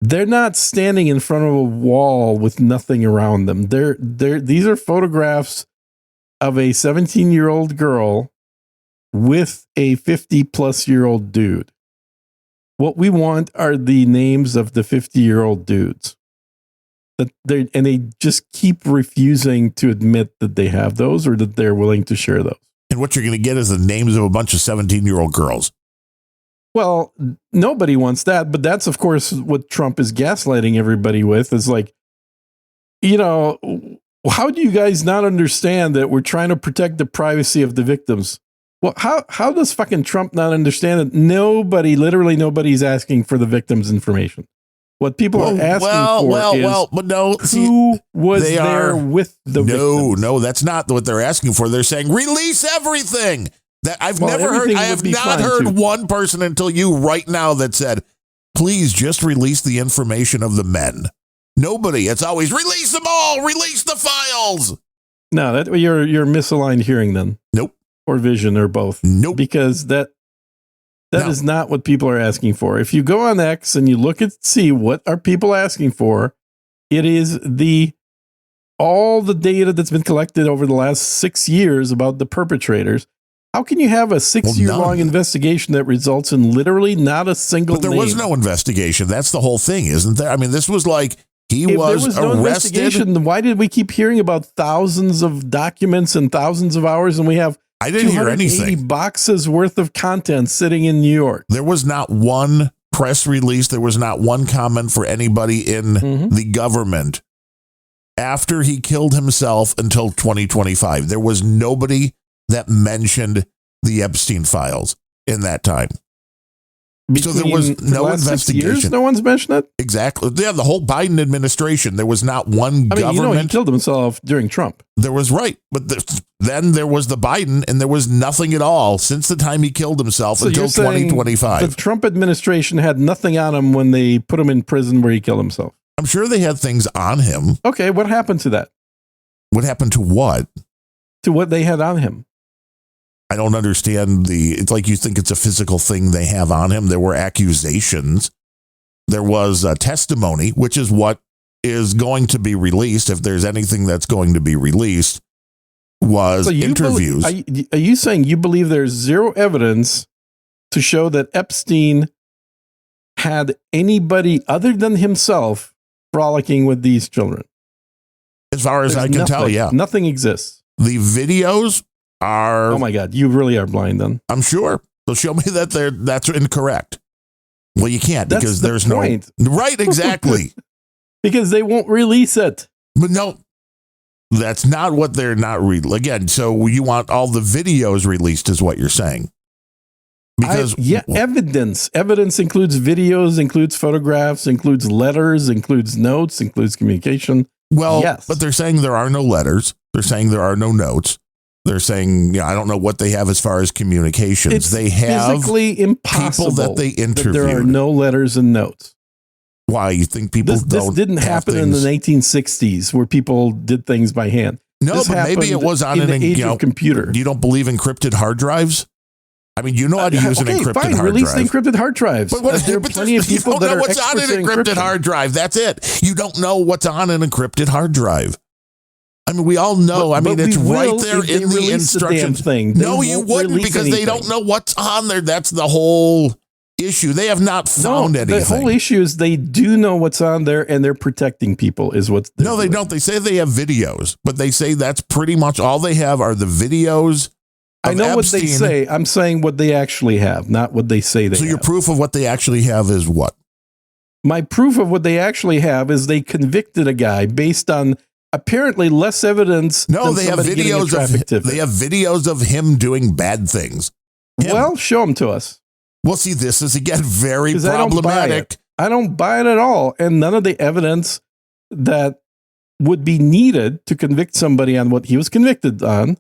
They're not standing in front of a wall with nothing around them. These are photographs of a 17-year-old girl with a 50-plus-year-old dude. What we want are the names of the 50-year-old dudes. And they just keep refusing to admit that they have those or that they're willing to share those. And what you're going to get is the names of a bunch of 17-year-old girls. Well, nobody wants that, but that's, of course, what Trump is gaslighting everybody with. Is like, how do you guys not understand that we're trying to protect the privacy of the victims? Well, how does fucking Trump not understand that literally nobody's asking for the victims' information? What people are asking who was there with the victims? No, that's not what they're asking for. They're saying, release everything. That I have not heard one person until you right now that said, please just release the information of the men. Nobody. It's always release them all. Release the files. No, you're misaligned hearing then. Nope. Or vision or both. Nope. Because that is not what people are asking for. If you go on X and you look at see what are people asking for, it is all the data that's been collected over the last 6 years about the perpetrators. How can you have a 6-year-long investigation that results in literally not a single name? But there was no investigation. That's the whole thing, isn't there? I mean, this was like if there was no investigation, then why did we keep hearing about thousands of documents and thousands of hours and we have I didn't hear anything. Boxes worth of content sitting in New York. There was not one press release. There was not one comment for anybody in the government after he killed himself until 2025. There was nobody that mentioned the Epstein files in that time. So there was no investigation. 6 years, no one's mentioned it? Exactly. Yeah, the whole Biden administration, there was not one government. He killed himself during Trump. There was, right. But then there was the Biden, and there was nothing at all since the time he killed himself until 2025. The Trump administration had nothing on him when they put him in prison where he killed himself. I'm sure they had things on him. Okay, what happened to that? What happened to what? To what they had on him. I don't understand it's like you think it's a physical thing they have on him. There were accusations. There was a testimony, which is what is going to be released. If there's anything that's going to be released, was interviews. Are you saying you believe there's zero evidence to show that Epstein had anybody other than himself frolicking with these children? As far as I can tell, yeah. Nothing exists. The videos are... Oh my God, you really are blind then. I'm sure. So show me that that's incorrect. Well, you can't because there's point. No... Right, exactly. Because they won't release it. But no, that's not what they're not... Again, so you want all the videos released is what you're saying. Because... evidence. Evidence includes videos, includes photographs, includes letters, includes notes, includes communication. Well, yes. But they're saying there are no letters. They're saying there are no notes. They're saying, I don't know what they have as far as communications. They have physically impossible people that they interviewed. There are no letters and notes. Why? You think people don't? This didn't happen in the 1960s where people did things by hand. No, but maybe it was on an age of computer. You don't believe encrypted hard drives? I mean, you know how to use an encrypted hard drive. Release the encrypted hard drives. But there are plenty of people that are what's on an encrypted hard drive. That's it. You don't know what's on an encrypted hard drive. I mean, we all know. It's right there in the instructions. No, you wouldn't, because they don't know what's on there. That's the whole issue. They have not found anything. The whole issue is they do know what's on there, and they're protecting people. Is what? No, they don't. They say they have videos, but they say that's pretty much all they have are the videos. I know what they say. I'm saying what they actually have, not what they say they have. So your proof of what they actually have is what? My proof of what they actually have is they convicted a guy based on apparently less evidence. No, they have videos of him doing bad things. Well, show them to us. Well, see, this is again very problematic. I don't buy it at all, and none of the evidence that would be needed to convict somebody on what he was convicted on.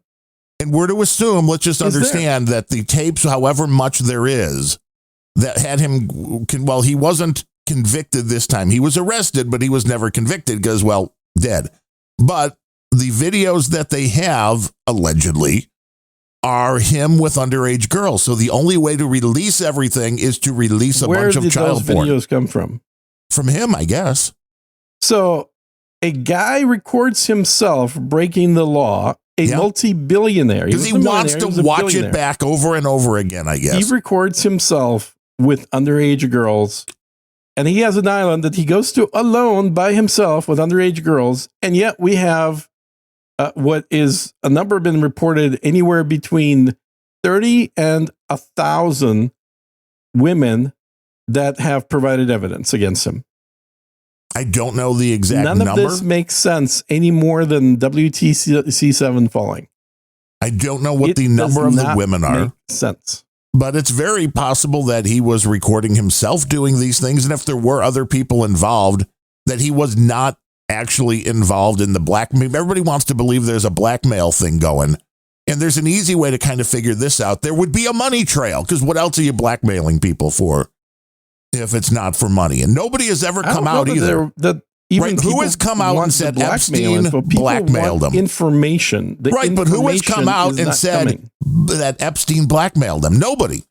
And we're to assume, let's just understand that the tapes, however much there is, that had him, well, he wasn't convicted this time. He was arrested, but he was never convicted because, well, dead. But the videos that they have, allegedly, are him with underage girls. So the only way to release everything is to release a bunch of child porn. Where did those videos come from? From him, I guess. So a guy records himself breaking the law, multi-billionaire. Because he wants to watch it back over and over again, I guess. He records himself with underage girls, and he has an island that he goes to alone by himself with underage girls, and yet we have what is a number been reported anywhere between 30 and 1,000 women that have provided evidence against him. I don't know the exact number. None of this makes sense any more than WTC7 falling. I don't know what the number of the women are. Make sense. But it's very possible that he was recording himself doing these things. And if there were other people involved, that he was not actually involved in the blackmail. Everybody wants to believe there's a blackmail thing going. And there's an easy way to kind of figure this out. There would be a money trail, because what else are you blackmailing people for if it's not for money? And nobody has ever come out either. Who has come out and said Epstein blackmailed them? Information. Right, but who has come out and said that Epstein blackmailed them? Nobody.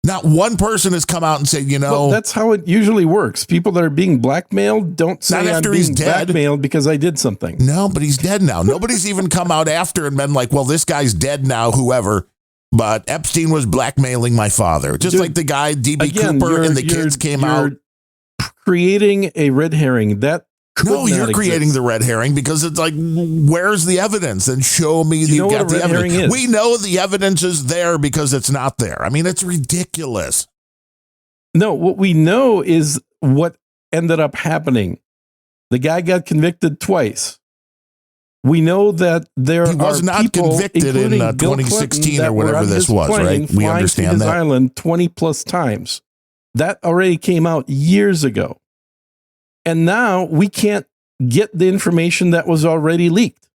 Not one person has come out and said, Well, that's how it usually works. People that are being blackmailed don't say I'm being blackmailed because I did something. No, but he's dead now. Nobody's even come out after and been like, well, this guy's dead now, whoever. But Epstein was blackmailing my father. Just like the guy, D.B. Cooper, and the kids came out. Creating a red herring. You're creating the red herring, because it's like, where's the evidence? And show me you've got the evidence. We know the evidence is there because it's not there. I mean, it's ridiculous. No, what we know is what ended up happening. The guy got convicted twice. We know that he was not convicted in 2016 or whatever this was, right? We understand that. Island 20 plus times. That already came out years ago. And now we can't get the information that was already leaked.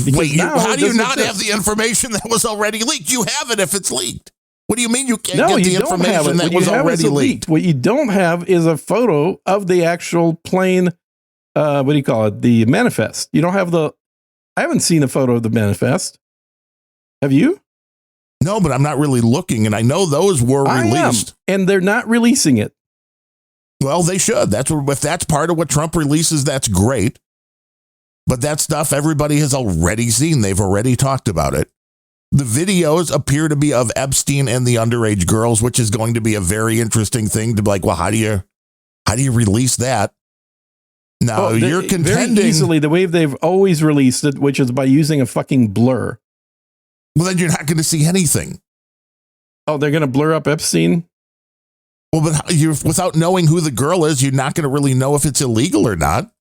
Wait, how do you not have the information that was already leaked? You have it if it's leaked. What do you mean you can't get the information that was already leaked? What you don't have is a photo of the actual plane, the manifest. You don't have I haven't seen a photo of the manifest. Have you? No, but I'm not really looking, and I know those were released. And they're not releasing it. Well, they should. If that's part of what Trump releases, that's great. But that stuff everybody has already seen. They've already talked about it. The videos appear to be of Epstein and the underage girls, which is going to be a very interesting thing to be like, well, how do you release that? Now, you're contending very easily the way they've always released it, which is by using a fucking blur. Well, then you're not going to see anything. Oh, they're going to blur up Epstein? Well, but without knowing who the girl is, you're not going to really know if it's illegal or not.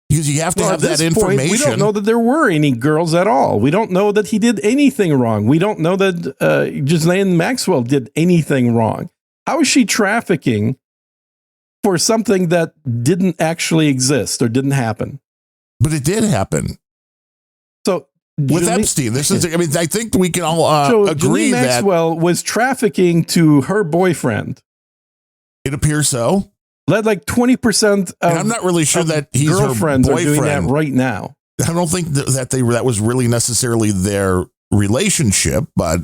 Because you have to have that information. We don't know that there were any girls at all. We don't know that he did anything wrong. We don't know that Ghislaine Maxwell did anything wrong. How is she trafficking for something that didn't actually exist or didn't happen? But it did happen. So with Epstein, I think we can all agree that Maxwell was trafficking to her boyfriend. It appears so. Led like 20% of I'm not really sure that he's girlfriends her boyfriend. Are doing that right now. I don't think that was really necessarily their relationship, but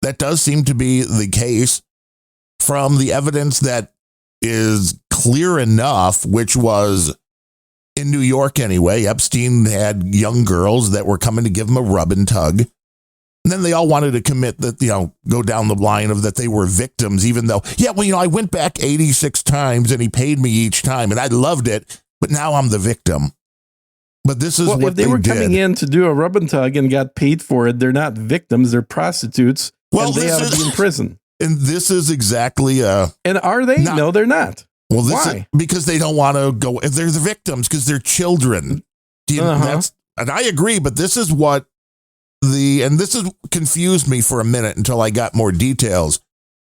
that does seem to be the case from the evidence that is clear enough, which was in New York anyway, Epstein had young girls that were coming to give him a rub and tug. And then they all wanted to commit that, go down the line of that they were victims, even though, I went back 86 times and he paid me each time and I loved it, but now I'm the victim. But this is what if they were coming in to do a rub and tug and got paid for it, they're not victims, they're prostitutes. Well, and they ought to be in prison. And this is exactly and are they? No, they're not. Well, why? Because they don't want to go. They're the victims because they're children. And I agree, but this is what this is confused me for a minute until I got more details.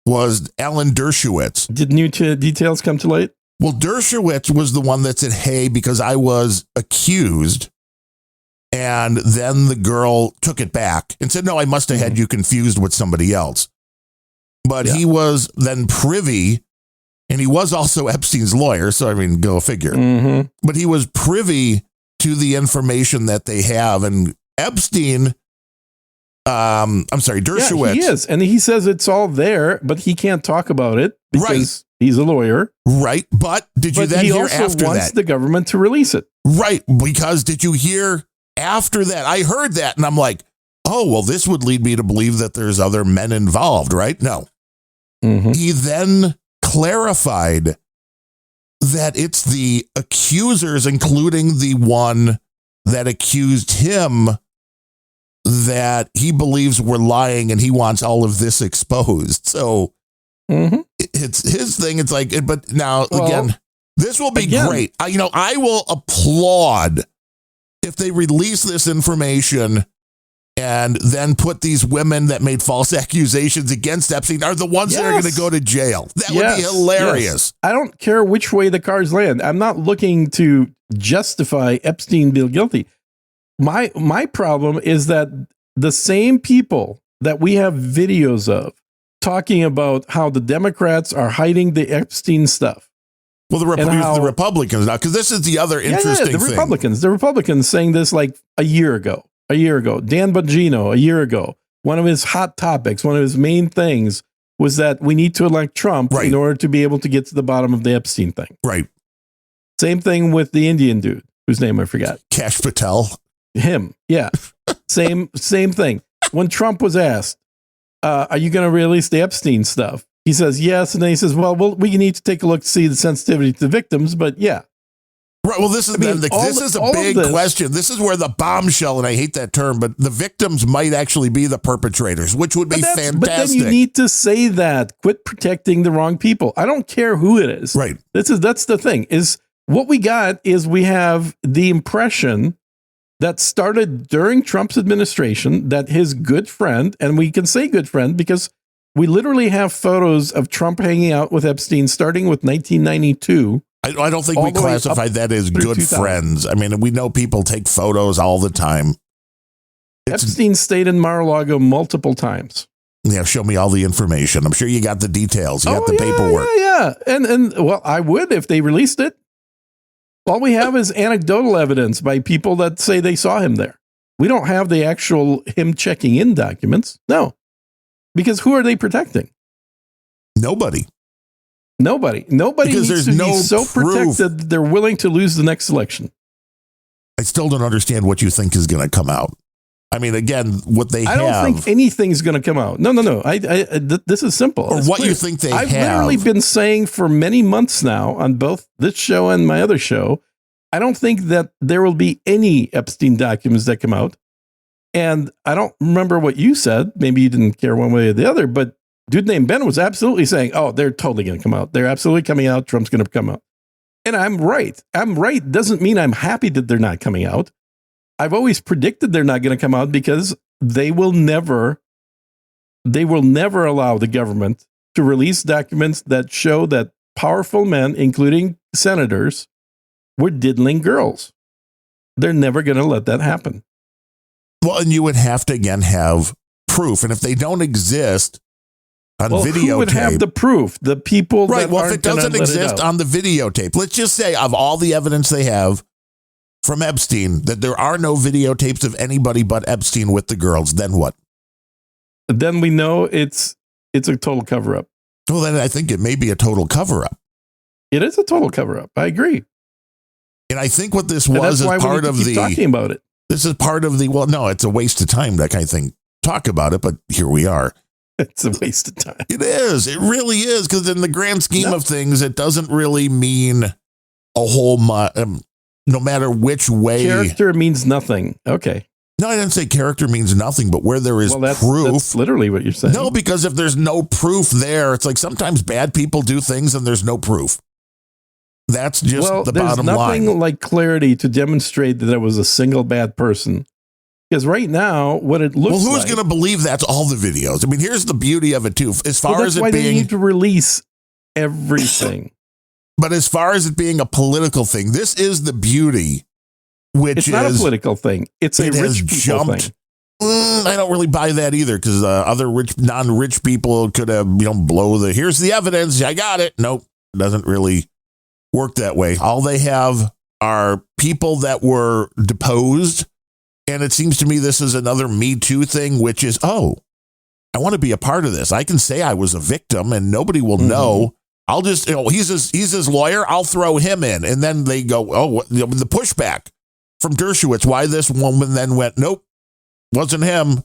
Was Alan Dershowitz? Did new details come to light? Well, Dershowitz was the one that said, "Hey, because I was accused," and then the girl took it back and said, "No, I must have had you confused with somebody else." But he was then privy. And he was also Epstein's lawyer, so go figure. Mm-hmm. But he was privy to the information that they have. And Epstein, Dershowitz. Yeah, he is. And he says it's all there, but he can't talk about it because he's a lawyer. Right. But did you then hear after that? He also wants the government to release it. Right. Because did you hear after that? I heard that and I'm like, oh, well, this would lead me to believe that there's other men involved, right? No. Mm-hmm. He then clarified that it's the accusers, including the one that accused him, that he believes were lying and he wants all of this exposed. So it's his thing. It's like, but now again, this will be great. I will applaud if they release this information and then put these women that made false accusations against Epstein are the ones that are going to go to jail. That would be hilarious. Yes. I don't care which way the cars land. I'm not looking to justify Epstein being guilty. My problem is that the same people that we have videos of talking about how the Democrats are hiding the Epstein stuff. Well, the Republicans now, because this is the other interesting thing. The Republicans saying this like a year ago. Dan Bongino, a year ago, one of his hot topics, one of his main things was that we need to elect Trump in order to be able to get to the bottom of the Epstein thing. Right. Same thing with the Indian dude, whose name I forgot. Cash Patel. Him. Yeah. Same thing. When Trump was asked, are you going to release the Epstein stuff? He says, yes. And then he says, well, we need to take a look to see the sensitivity to the victims. But yeah. Right. Well, this is this is a big question. This is where the bombshell, and I hate that term, but the victims might actually be the perpetrators, which would be fantastic. But then you need to say that. Quit protecting the wrong people. I don't care who it is. Right. That's the thing. Is what we got is we have the impression that started during Trump's administration that his good friend, and we can say good friend because we literally have photos of Trump hanging out with Epstein starting with 1992. I don't think we classify that as good friends. I mean, we know people take photos all the time. Epstein stayed in Mar-a-Lago multiple times. Yeah, show me all the information. I'm sure you got the details. You got the paperwork. Yeah. And well, I would if they released it. All we have is anecdotal evidence by people that say they saw him there. We don't have the actual him checking in documents. No. Because who are they protecting? Nobody. Because needs to be so protected they're willing to lose the next election. I still don't understand what you think is going to come out. I mean, again, what they have. I don't think anything's going to come out. No. This is simple. Or what you think they have. I've literally been saying for many months now on both this show and my other show, I don't think that there will be any Epstein documents that come out. And I don't remember what you said. Maybe you didn't care one way or the other, but dude named Ben was absolutely saying, oh, they're totally going to come out. They're absolutely coming out. Trump's going to come out. And I'm right. Doesn't mean I'm happy that they're not coming out. I've always predicted they're not going to come out because they will never allow the government to release documents that show that powerful men, including senators, were diddling girls. They're never going to let that happen. Well, and you would have to, again, have proof. And if they don't exist on videotape. Who would have the proof? The people that if it doesn't exist on the videotape, let's just say of all the evidence they have from Epstein, that there are no videotapes of anybody but Epstein with the girls, then what? Then we know it's a total cover-up. Well, then I think it may be a total cover-up. It is a total cover-up. I agree. And I think what this And was that's is why part we of keep the, talking about it. this is part of the, well, no, it's a waste of time, that kind of thing. Talk about it, but here we are. It's a waste of time. It is. It really is. Because in the grand scheme of things, it doesn't really mean a whole no matter which way. Character means nothing. Okay. No, I didn't say character means nothing, but where there is proof. That's literally what you're saying. No, because if there's no proof there, it's like sometimes bad people do things and there's no proof. That's just the bottom line. There's nothing like clarity to demonstrate that it was a single bad person. Because right now, what it looks like... Well, who's going to believe that's all the videos? I mean, here's the beauty of it, too. As far as it being... they need to release everything. But as far as it being a political thing, this is the beauty, which it's not a political thing. It's a rich people thing. I don't really buy that either, because other non-rich people could have, blow the... Here's the evidence. I got it. Nope. It doesn't really work that way. All they have are people that were deposed. And it seems to me this is another Me Too thing, which is, I want to be a part of this. I can say I was a victim and nobody will know. I'll just, he's his lawyer. I'll throw him in. And then they go, the pushback from Dershowitz, why this woman then went, nope, wasn't him.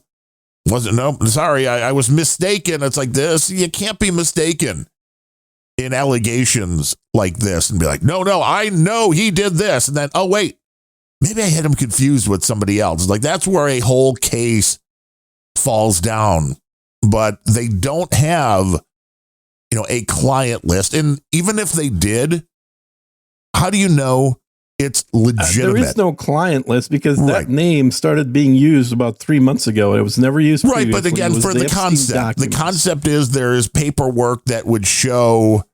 Nope, sorry, I was mistaken. It's like this. You can't be mistaken in allegations like this and be like, no, I know he did this. And then, wait. Maybe I had him confused with somebody else. Like that's where a whole case falls down. But they don't have, a client list. And even if they did, how do you know it's legitimate? There is no client list because that name started being used about 3 months ago. It was never used previously. Right, but again, for the concept. The concept is there is paperwork that would show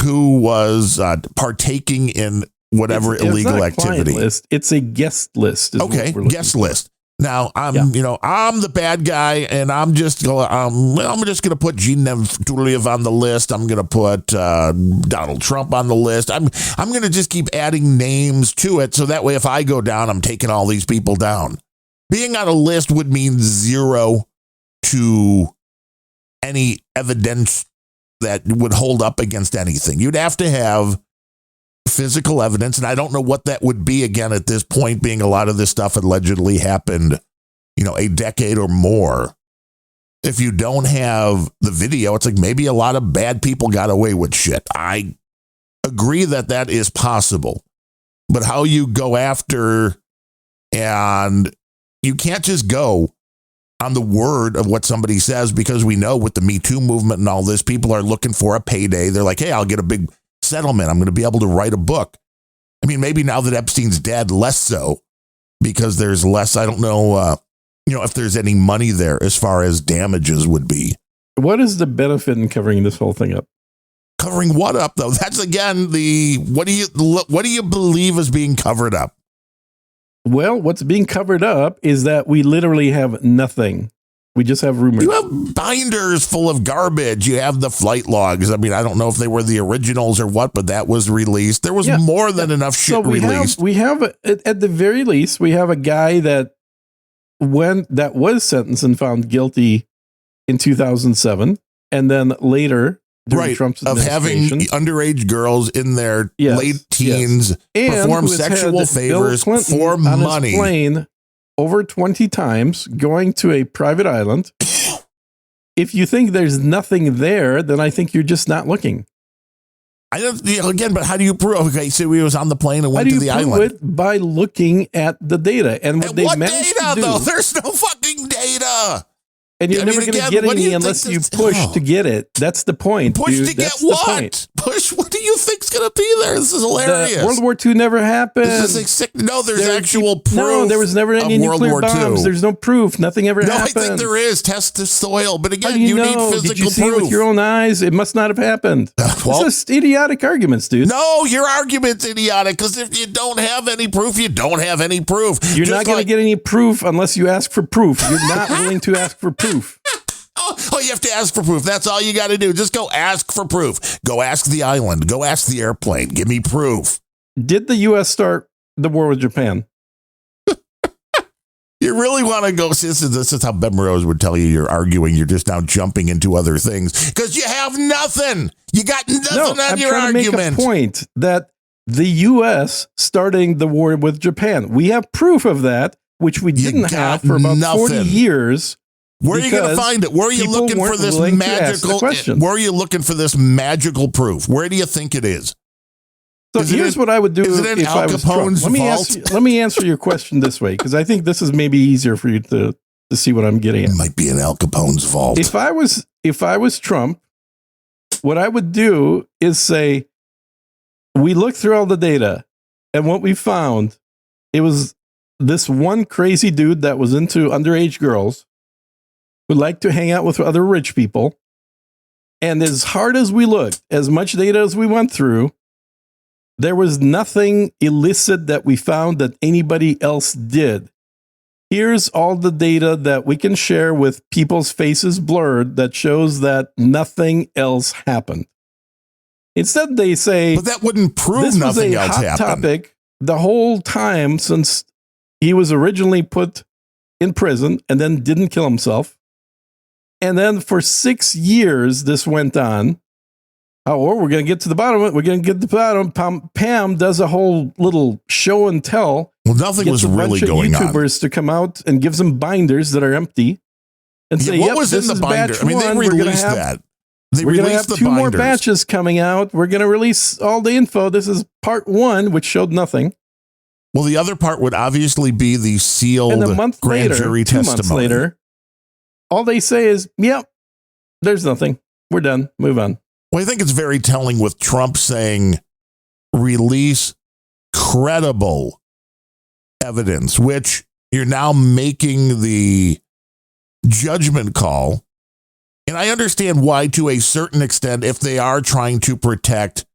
who was partaking in whatever illegal activity. List. It's a guest list. Okay, guest list. Now I'm the bad guy, and I'm just going to put Gene Tuliev on the list. I'm going to put Donald Trump on the list. I'm going to just keep adding names to it, so that way, if I go down, I'm taking all these people down. Being on a list would mean zero to any evidence that would hold up against anything. You'd have to have physical evidence, and I don't know what that would be again at this point, being a lot of this stuff allegedly happened, a decade or more. If you don't have the video, it's like maybe a lot of bad people got away with shit. I agree that is possible, but how you go after, and you can't just go on the word of what somebody says, because we know with the Me Too movement and all this, people are looking for a payday. They're like, hey, I'll get a big settlement. I'm going to be able to write a book. I mean, maybe now that Epstein's dead, less so, because there's less, I don't know, if there's any money there as far as damages would be. What is the benefit in covering this whole thing up? Covering what up, though? That's again what do you believe is being covered up? Well, what's being covered up is that we literally have nothing. We just have rumors. You have binders full of garbage. You have the flight logs. I mean, I don't know if they were the originals or what, but that was released. There was more than enough shit released. We have, at the very least, we have a guy that was sentenced and found guilty in 2007, and then later during Trump's administration, of having underage girls in their late teens perform sexual favors for money. On his plane over 20 times, going to a private island. If you think there's nothing there, then I think you're just not looking. I don't, again, but how do you prove? Okay, so he was on the plane and went to the island. How do you prove it? By looking at the data. And what they managed to do, though? There's no fucking data. And you're never going to get any unless you push to get it. That's the point. Push dude. to get what? Push? What do you think's going to be there? This is hilarious. World War II never happened. This is sick. No, there's actual proof. No, there was never any nuclear bombs. There's no proof. Nothing ever happened. No, I think there is. Test the soil. But again, you need physical proof. Did you see it with your own eyes? It must not have happened. It's just idiotic arguments, dude. No, your argument's idiotic, because if you don't have any proof, you don't have any proof. You're not going to get any proof unless you ask for proof. You're not willing to ask for proof. Oh, you have to ask for proof. That's all you got to do. Just go ask for proof. Go ask the island. Go ask the airplane. Give me proof. Did the U.S. start the war with Japan? You really want to go? This is how Ben Rose would tell you you're arguing. You're just now jumping into other things because you have nothing. You got nothing on your argument. I'm trying to make a point that the U.S. starting the war with Japan. We have proof of that, which we didn't have for about 40 years. Where are you going to find it? Where are you looking for this magical? Where are you looking for this magical proof? Where do you think it is? So here's what I would do if I was Trump. Let me answer your question this way, because I think this is maybe easier for you to see what I'm getting at. It might be in Al Capone's vault. If I was Trump, what I would do is say, we looked through all the data, and what we found, it was this one crazy dude that was into underage girls who liked to hang out with other rich people. And as hard as we looked, as much data as we went through, there was nothing illicit that we found that anybody else did. Here's all the data that we can share with people's faces blurred that shows that nothing else happened. Instead, they say, but that wouldn't prove nothing else happened. This was a hot topic the whole time since he was originally put in prison and then didn't kill himself. And then for 6 years, this went on. Oh, we're going to get to the bottom of it. We're going to get to the bottom. Pam does a whole little show and tell. Well, nothing was really going on. YouTubers to come out and give them binders that are empty and say, what was in the binder? I mean, they released that. We're going to have 2 more batches coming out. We're going to release all the info. This is part 1, which showed nothing. Well, the other part would obviously be the sealed grand jury testimony. 2 months later, all they say is, yep, there's nothing. We're done. Move on. Well, I think it's very telling with Trump saying release credible evidence, which you're now making the judgment call. And I understand why, to a certain extent, if they are trying to protect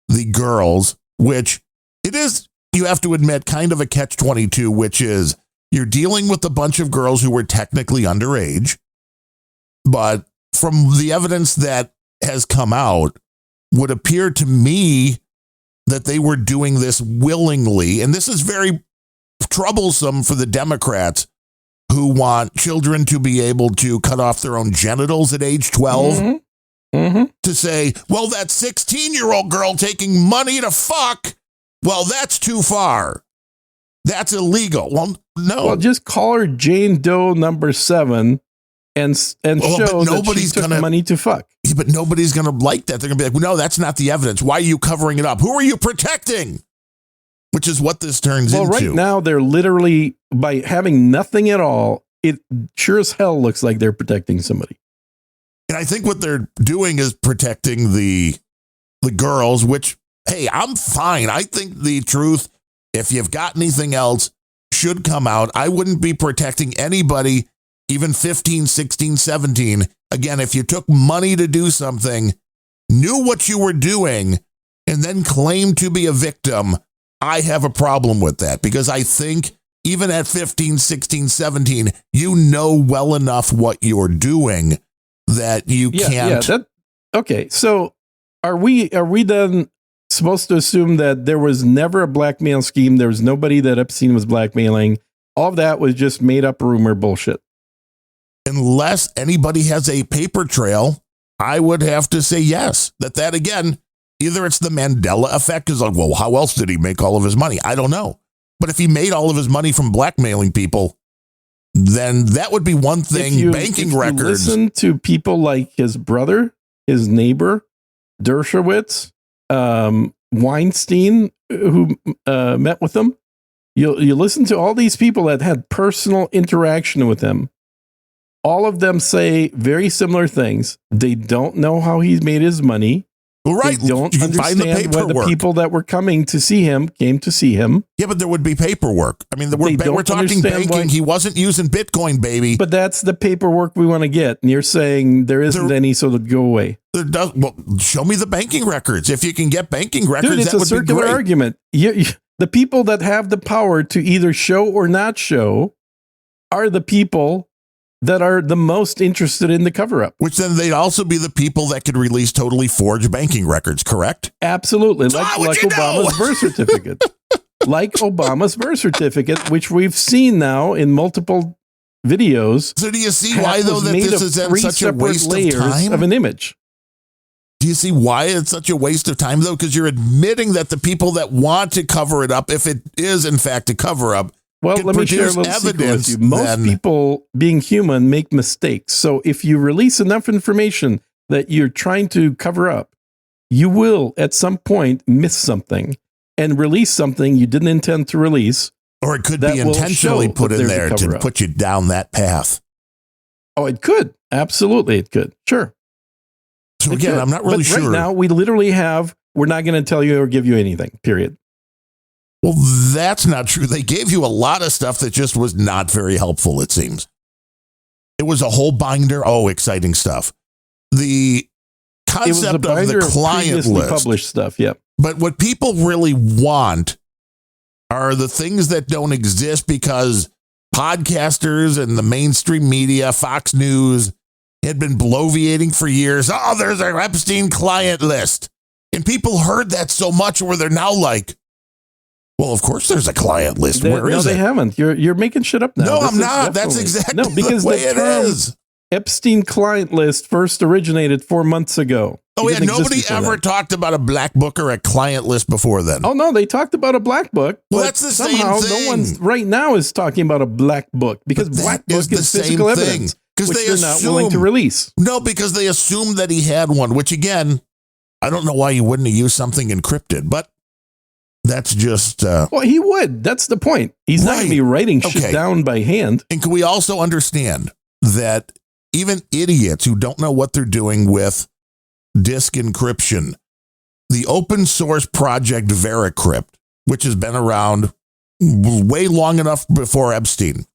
the girls, which it is, you have to admit, kind of a catch-22, which is you're dealing with a bunch of girls who were technically underage. But from the evidence that has come out, would appear to me that they were doing this willingly. And this is very troublesome for the Democrats who want children to be able to cut off their own genitals at age 12. Mm-hmm. Mm-hmm. To say, well, that 16-year-old girl taking money to fuck, well, that's too far. That's illegal. Well, no. Well, just call her Jane Doe number 7 and show that she took money to fuck. Yeah, but nobody's going to like that. They're going to be like, well, no, that's not the evidence. Why are you covering it up? Who are you protecting? Which is what this turns into. Well, right now, they're literally, by having nothing at all, it sure as hell looks like they're protecting somebody. And I think what they're doing is protecting the girls, which, hey, I'm fine. I think the truth, if you've got anything else, should come out. I wouldn't be protecting anybody, even 15, 16, 17. Again, if you took money to do something, knew what you were doing, and then claimed to be a victim, I have a problem with that, because I think even at 15, 16, 17, you know well enough what you're doing that you can't. Yeah, okay, so are we then supposed to assume that there was never a blackmail scheme? There was nobody that Epstein was blackmailing. All of that was just made up rumor bullshit. Unless anybody has a paper trail, I would have to say yes. That again, either it's the Mandela effect, is like, well, how else did he make all of his money? I don't know. But if he made all of his money from blackmailing people, then that would be one thing. Banking records. Listen to people like his brother, his neighbor, Dershowitz, Weinstein, who met with him. You listen to all these people that had personal interaction with him. All of them say very similar things. They don't know how he made his money. Well, right. They don't understand why the people that were coming to see him came to see him. Yeah, but there would be paperwork. I mean, we're talking banking. He wasn't using Bitcoin, baby. But that's the paperwork we want to get. And you're saying there isn't any, so it'll go away. Well, show me the banking records. If you can get banking records, dude, it's that would be great. It's a circular argument. The people that have the power to either show or not show are the people that are the most interested in the cover-up. Which then they'd also be the people that could release totally forged banking records, correct? Absolutely. Like Obama's birth certificate. Like Obama's birth certificate, which we've seen now in multiple videos. So do you see why, though, that this is such a waste of time? Of an image. Do you see why it's such a waste of time, though? Because you're admitting that the people that want to cover it up, if it is, in fact, a cover-up, well, let me share a little secret with you. Most people, being human, make mistakes. So if you release enough information that you're trying to cover up, you will, at some point, miss something and release something you didn't intend to release. Or it could be intentionally put in there to put you down that path. Oh, it could. Absolutely, it could. Sure. So again, I'm not really sure. Right now, we literally we're not going to tell you or give you anything, period. Well, that's not true. They gave you a lot of stuff that just was not very helpful, it seems. It was a whole binder. Oh, exciting stuff. The concept of the client list. Published stuff, yeah. But what people really want are the things that don't exist because podcasters and the mainstream media, Fox News, had been bloviating for years. Oh, there's our Epstein client list. And people heard that so much where they're now like, well, of course there's a client list. Where is it? No, they haven't. You're making shit up now. No, I'm not. That's exactly the way it is. Epstein client list first originated 4 months ago. Oh, yeah, nobody ever talked about a black book or a client list before then. Oh, no, they talked about a black book. Well, that's the same thing. No one right now is talking about a black book because black book is physical evidence. Because they're not willing to release. No, because they assumed that he had one, which again, I don't know why you wouldn't have used something encrypted, but that's just... well, he would. That's the point. He's not going to be writing shit down by hand. And can we also understand that even idiots who don't know what they're doing with disk encryption, the open source project Veracrypt, which has been around way long enough before Epstein,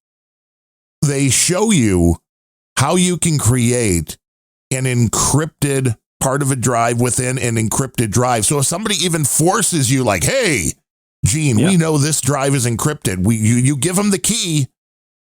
they show you how you can create an encrypted part of a drive within an encrypted drive. So if somebody even forces you like, hey, Gene, we know this drive is encrypted. You give them the key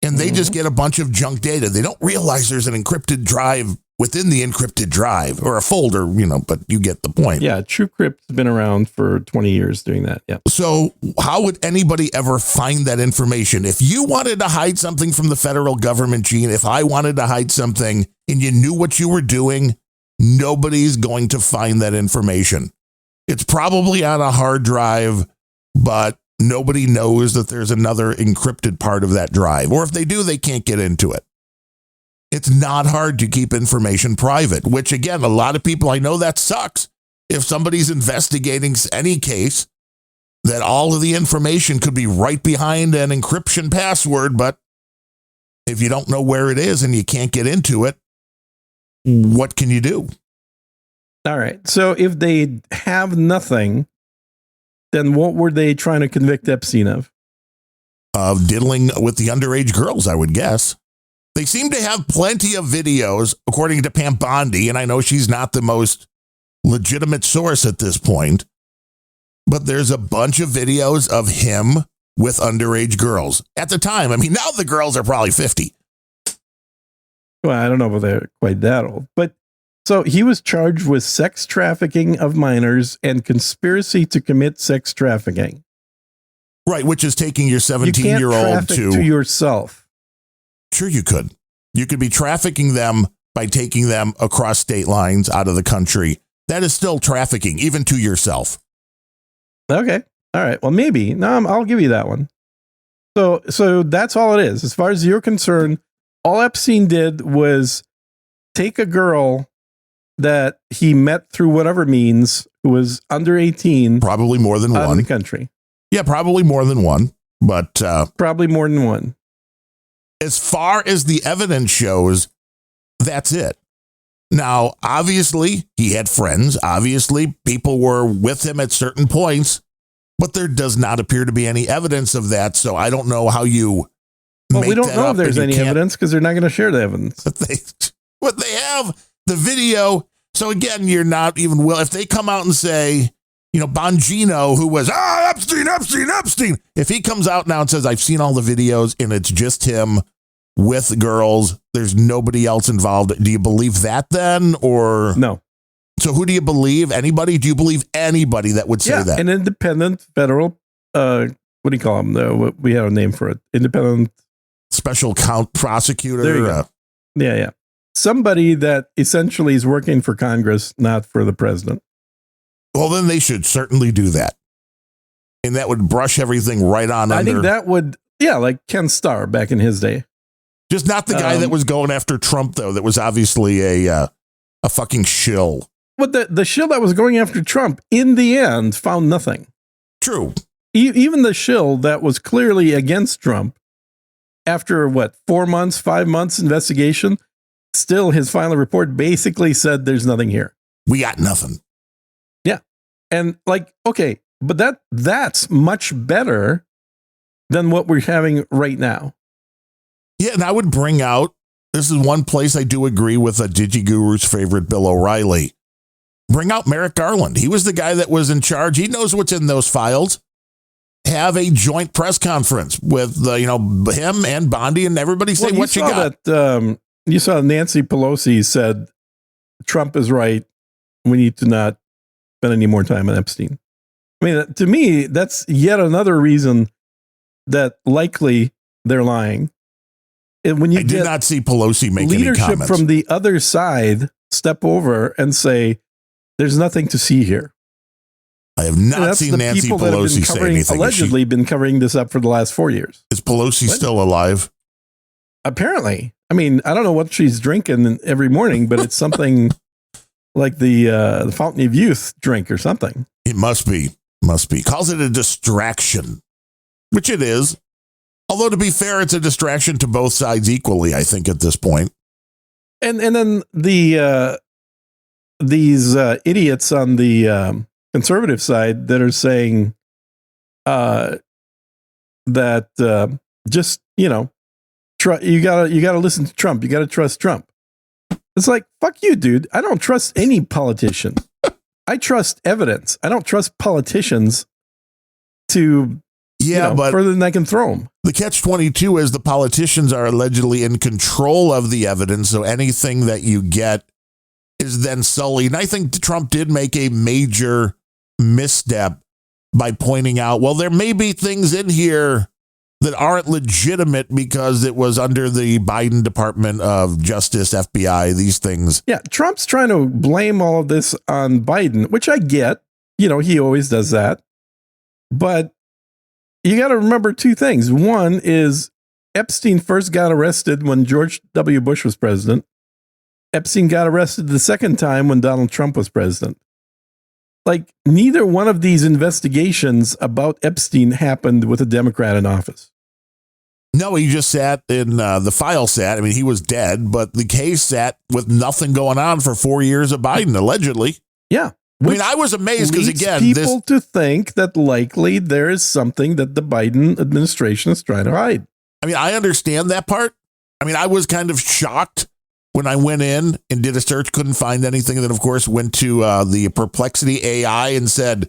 and they just get a bunch of junk data. They don't realize there's an encrypted drive within the encrypted drive or a folder, but you get the point. Yeah, TrueCrypt's been around for 20 years doing that. Yeah. So how would anybody ever find that information? If you wanted to hide something from the federal government, Gene, if I wanted to hide something and you knew what you were doing, nobody's going to find that information. It's probably on a hard drive, but nobody knows that there's another encrypted part of that drive. Or if they do, they can't get into it. It's not hard to keep information private, which again, a lot of people, I know that sucks. If somebody's investigating any case, that all of the information could be right behind an encryption password, but if you don't know where it is and you can't get into it, what can you do? All right. So if they have nothing, then what were they trying to convict Epstein of? Of diddling with the underage girls, I would guess. They seem to have plenty of videos, according to Pam Bondi, and I know she's not the most legitimate source at this point, but there's a bunch of videos of him with underage girls. At the time, I mean, now the girls are probably 50. Well, I don't know if they're quite that old, but so he was charged with sex trafficking of minors and conspiracy to commit sex trafficking. Right, which is taking your 17-year-old to yourself. Sure, you could. You could be trafficking them by taking them across state lines out of the country. That is still trafficking, even to yourself. Okay. All right. Well, maybe. No, I'll give you that one. So that's all it is. As far as you're concerned, all Epstein did was take a girl that he met through whatever means, who was under 18. Probably more than out one. In the country. Yeah, probably more than one. But probably more than one. As far as the evidence shows, that's it. Now, obviously, he had friends. Obviously, people were with him at certain points, but there does not appear to be any evidence of that. So I don't know how you. Well, we don't know if there's any evidence because they're not going to share the evidence. But they have the video. So again, you're not even will. If they come out and say, Bongino, who was Epstein. If he comes out now and says, I've seen all the videos and it's just him with girls, there's nobody else involved. Do you believe that then? Or no? So who do you believe? Anybody? Do you believe anybody that would say that? An independent federal, what do you call them? We had a name for it. Independent special prosecutor. There you go. Yeah. somebody that essentially is working for Congress, not for the president. Well, then they should certainly do that. And that would brush everything right on I under. think that would, like Ken Starr back in his day. Just not the guy that was going after Trump, though. That was obviously a fucking shill. But the shill that was going after Trump, in the end, found nothing. True. Even the shill that was clearly against Trump, after 4 months, 5 months investigation, still his final report basically said there's nothing here. We got nothing. Yeah. And okay, but that's much better than what we're having right now. Yeah, and I would bring out, this is one place I do agree with a DigiGuru's favorite, Bill O'Reilly. Bring out Merrick Garland. He was the guy that was in charge. He knows what's in those files. Have a joint press conference with him and Bondi and everybody say what you got. You saw Nancy Pelosi said Trump is right. We need to not spend any more time on Epstein. I mean, to me, that's yet another reason that likely they're lying. And when you did not see Pelosi make any leadership comments from the other side step over and say, "There's nothing to see here." I have not seen Nancy Pelosi say anything. Allegedly been covering this up for the last 4 years. Is Pelosi still alive? Apparently. I mean, I don't know what she's drinking every morning, but it's something like the Fountain of Youth drink or something. It must be. Calls it a distraction, which it is. Although, to be fair, it's a distraction to both sides equally, I think, at this point. And then these idiots on the conservative side that are saying that just, you gotta listen to Trump. You gotta trust Trump. It's like, fuck you, dude. I don't trust any politician. I trust evidence. I don't trust politicians to but further than I can throw them. The catch-22 is the politicians are allegedly in control of the evidence, so anything that you get is then sullied. And I think Trump did make a major misstep by pointing out, well, there may be things in here that aren't legitimate because it was under the Biden Department of Justice, FBI, these things. Yeah, Trump's trying to blame all of this on Biden, which I get. He always does that. But you got to remember two things. One is Epstein first got arrested when George W. Bush was president. Epstein got arrested the second time when Donald Trump was president. Like, neither one of these investigations about Epstein happened with a Democrat in office. No, he just sat in the file sat. I mean, he was dead, but the case sat with nothing going on for 4 years of Biden, allegedly. Yeah. I mean, I was amazed because, again, people to think that likely there is something that the Biden administration is trying to hide. I mean, I understand that part. I mean, I was kind of shocked when I went in and did a search, couldn't find anything. And then, of course, went to the Perplexity AI and said,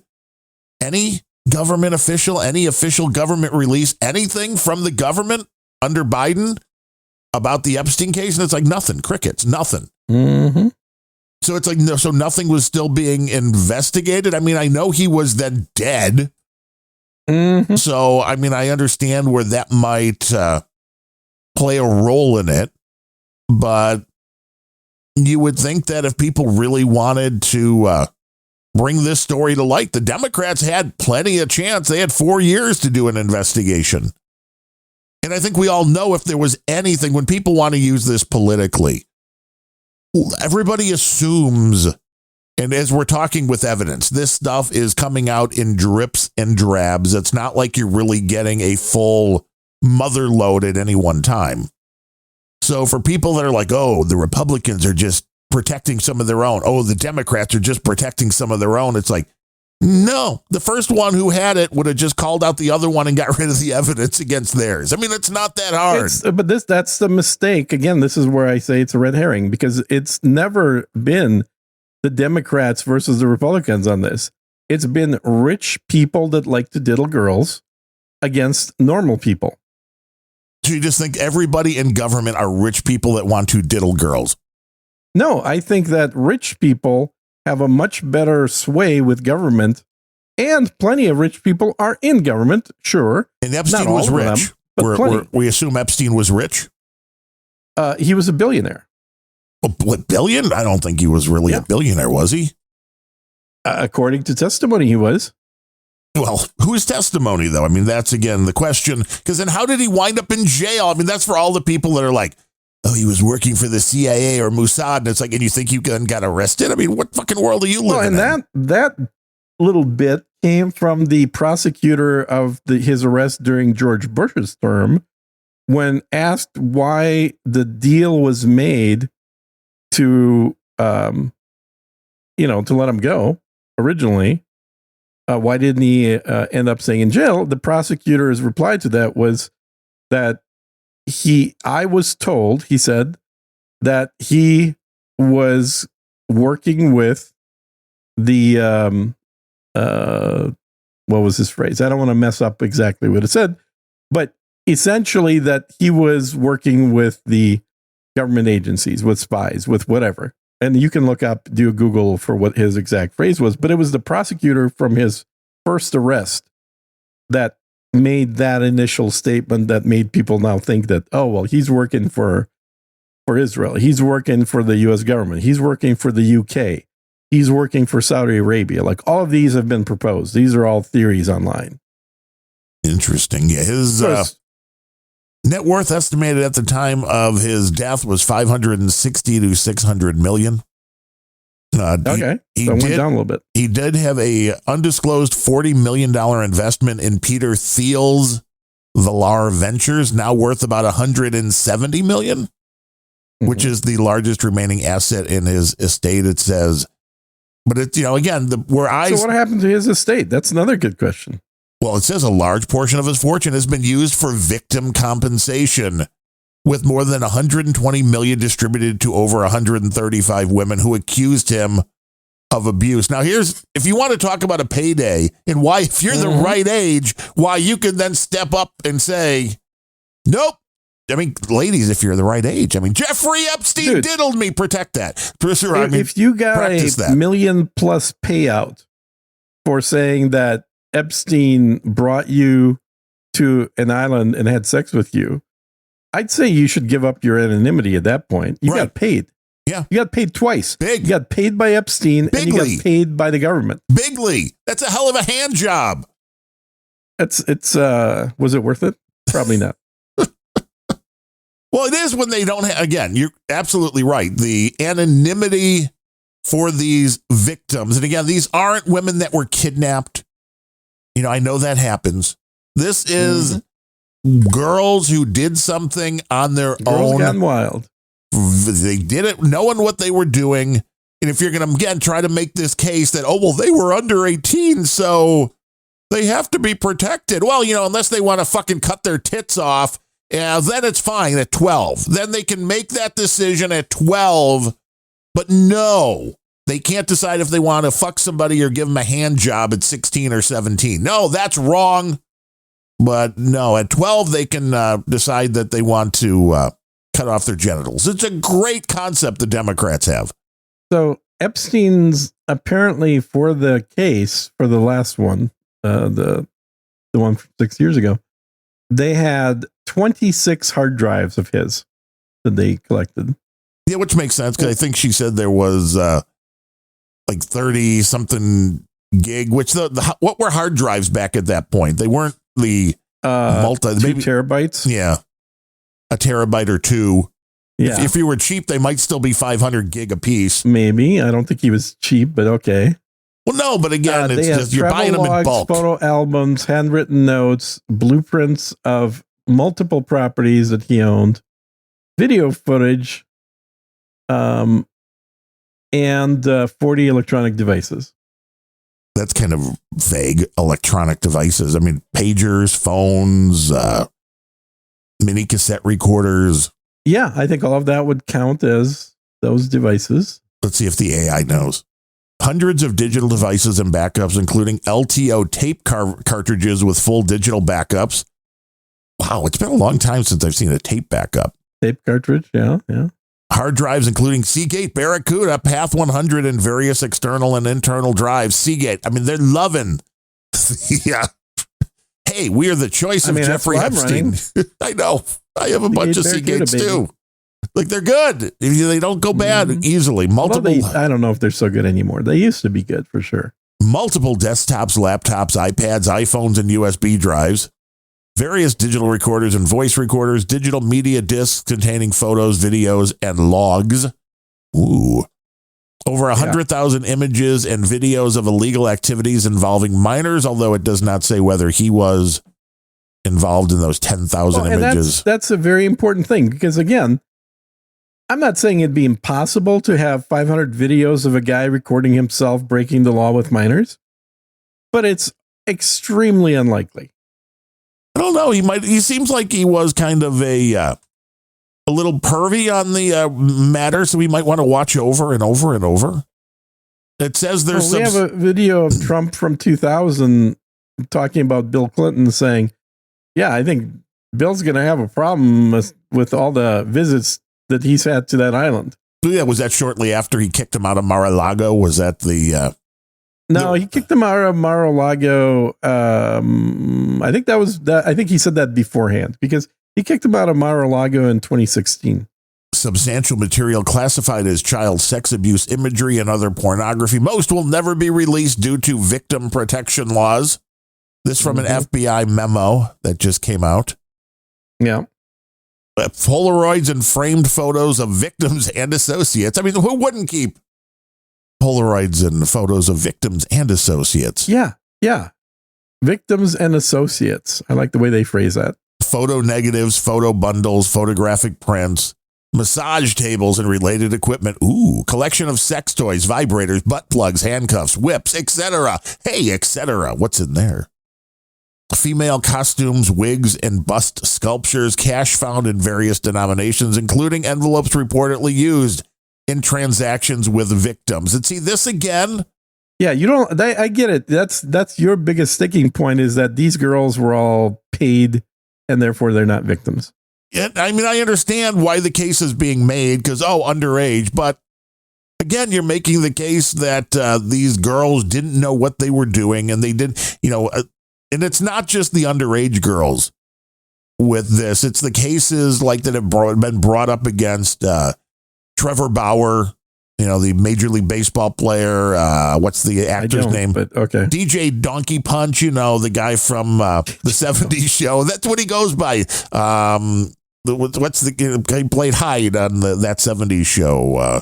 any government official, any official government release, anything from the government under Biden about the Epstein case? And it's like nothing, crickets, nothing. Mm-hmm. So it's like, so nothing was still being investigated. I mean, I know he was then dead. Mm-hmm. So, I mean, I understand where that might play a role in it. But you would think that if people really wanted to bring this story to light, the Democrats had plenty of chance. They had 4 years to do an investigation. And I think we all know if there was anything, when people want to use this politically, everybody assumes, and as we're talking with evidence, this stuff is coming out in drips and drabs. It's not like you're really getting a full mother load at any one time. So for people that are like, oh, the Republicans are just protecting some of their own. Oh, the Democrats are just protecting some of their own. It's like, no, the first one who had it would have just called out the other one and got rid of the evidence against theirs. I mean, it's not that hard. That's the mistake. Again, this is where I say it's a red herring, because it's never been the Democrats versus the Republicans on this. It's been rich people that like to diddle girls against normal people. So you just think everybody in government are rich people that want to diddle girls? No, I think that rich people have a much better sway with government, and plenty of rich people are in government, sure. And Epstein was rich. We assume Epstein was rich? He was a billionaire. What, billion? I don't think he was really a billionaire, was he? According to testimony, he was. Well, whose testimony, though? I mean, that's, again, the question. Because then how did he wind up in jail? I mean, that's for all the people that are like, oh, he was working for the CIA or Mossad. And it's like, and you think you got arrested? I mean, what fucking world are you living in? And that little bit came from the prosecutor of his arrest during George Bush's term, when asked why the deal was made to, to let him go originally. Why didn't he end up staying in jail? The prosecutor's reply to that was that I was told, he said, that he was working with the, what was his phrase? I don't want to mess up exactly what it said, but essentially that he was working with the government agencies, with spies, with whatever. And you can do a Google for what his exact phrase was, but it was the prosecutor from his first arrest that made that initial statement that made people now think that, oh, well, he's working for Israel. He's working for the U.S. government. He's working for the UK. He's working for Saudi Arabia. Like, all of these have been proposed. These are all theories online. Interesting. Yeah, his net worth estimated at the time of his death was 560 to 600 million. Okay, he went down a little bit. He did have a undisclosed $40 million investment in Peter Thiel's Valar Ventures, now worth about 170 million, which is the largest remaining asset in his estate, it says. But it's, again, So what happened to his estate? That's another good question. Well, it says a large portion of his fortune has been used for victim compensation, with more than 120 million distributed to over 135 women who accused him of abuse. Now, if you want to talk about a payday and why, if you're the right age, why you can then step up and say, nope. I mean, ladies, if you're the right age, I mean, Jeffrey Epstein diddled me, protect that. If you got a million plus payout for saying that Epstein brought you to an island and had sex with you, I'd say you should give up your anonymity at that point. You got paid. Yeah. You got paid twice. Big. You got paid by Epstein and you got paid by the government. Bigly. That's a hell of a hand job. Was it worth it? Probably not. Well, it is when they don't again, you're absolutely right. The anonymity for these victims. And again, these aren't women that were kidnapped. I know that happens. This is girls who did something on their own. Girls gone wild. They did it knowing what they were doing. And if you're going to, again, try to make this case that, they were under 18, so they have to be protected. Well, unless they want to fucking cut their tits off, then it's fine at 12. Then they can make that decision at 12. But no, they can't decide if they want to fuck somebody or give them a hand job at 16 or 17. No, that's wrong. But no, at 12, they can decide that they want to cut off their genitals. It's a great concept the Democrats have. So Epstein's apparently, for the case, for the last one, the one from 6 years ago, they had 26 hard drives of his that they collected. Yeah, which makes sense, because I think she said there was like 30 something gig, which what were hard drives back at that point? They weren't the 2 terabytes. Yeah. A terabyte or two. Yeah. If you were cheap, they might still be 500 gig a piece. Maybe. I don't think he was cheap, but okay. Well, no, but again, it's just you're buying them in bulk. Photo albums, handwritten notes, blueprints of multiple properties that he owned, video footage, and 40 electronic devices. That's kind of vague. Electronic devices. I mean, pagers, phones, mini cassette recorders. Yeah, I think all of that would count as those devices. Let's see if the AI knows. Hundreds of digital devices and backups, including LTO tape cartridges with full digital backups. Wow, it's been a long time since I've seen a tape backup. Tape cartridge, yeah. Hard drives, including Seagate, Barracuda, Path 100, and various external and internal drives. Seagate, I mean, they're loving. Yeah. Hey, we are the choice of Jeffrey Epstein. I know. I have a bunch of Seagates too. Like they're good. They don't go bad easily. Multiple. I don't know if they're so good anymore. They used to be good for sure. Multiple desktops, laptops, iPads, iPhones, and USB drives. Various digital recorders and voice recorders. Digital media discs containing photos, videos, and logs. Ooh. Over 100,000 images and videos of illegal activities involving minors, although it does not say whether he was involved in those 10,000 images. That's a very important thing because, again, I'm not saying it'd be impossible to have 500 videos of a guy recording himself breaking the law with minors, but it's extremely unlikely. I don't know. He seems like he was kind of a little pervy on the matter, so we might want to watch over and over and over. It says there's we have a video of Trump from 2000 talking about Bill Clinton saying, yeah, I think Bill's going to have a problem with all the visits that he's had to that island. Yeah, was that shortly after he kicked him out of Mar-a-Lago? Was that the... No, he kicked him out of Mar-a-Lago. I think that was that. I think he said that beforehand because he kicked him out of Mar-a-Lago in 2016. Substantial material classified as child sex abuse imagery and other pornography. Most will never be released due to victim protection laws. This from an FBI memo that just came out. Yeah. Polaroids and framed photos of victims and associates. I mean, who wouldn't keep Polaroids and photos of victims and associates? Yeah. Victims and associates. I like the way they phrase that. Photo negatives, photo bundles, photographic prints, massage tables and related equipment. Ooh, collection of sex toys, vibrators, butt plugs, handcuffs, whips, etc. Hey, etc. What's in there? Female costumes, wigs, and bust sculptures, cash found in various denominations, including envelopes reportedly used in transactions with victims. And see this again. Yeah, I get it. That's your biggest sticking point is that these girls were all paid and therefore they're not victims. Yeah, I mean, I understand why the case is being made because, underage. But again, you're making the case that these girls didn't know what they were doing and they did, and it's not just the underage girls with this. It's the cases like that have been brought up against Trevor Bauer, the Major League Baseball player. What's the actor's name? But okay. DJ Donkey Punch, the guy from the 70s show. That's what he goes by. What's the he played Hyde on that 70s show.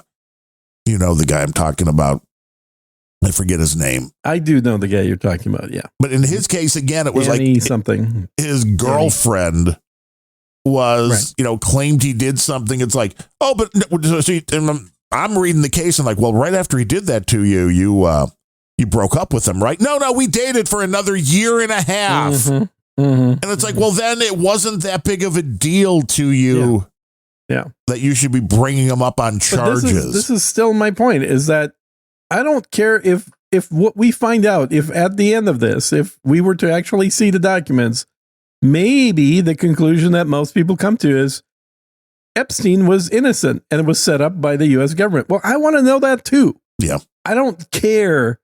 The guy I'm talking about. I forget his name. I do know the guy you're talking about, yeah. But in his case, again, it was Danny something. His girlfriend was, claimed he did something. It's like, but I'm reading the case and like, well, right after he did that to you, you broke up with him, right? No, we dated for another year and a half. And it's like, well, then it wasn't that big of a deal to you that you should be bringing him up on charges. This is still my point is that I don't care if what we find out, if at the end of this, if we were to actually see the documents, maybe the conclusion that most people come to is Epstein was innocent and it was set up by the U.S. government. Well, I want to know that too. Yeah. I don't care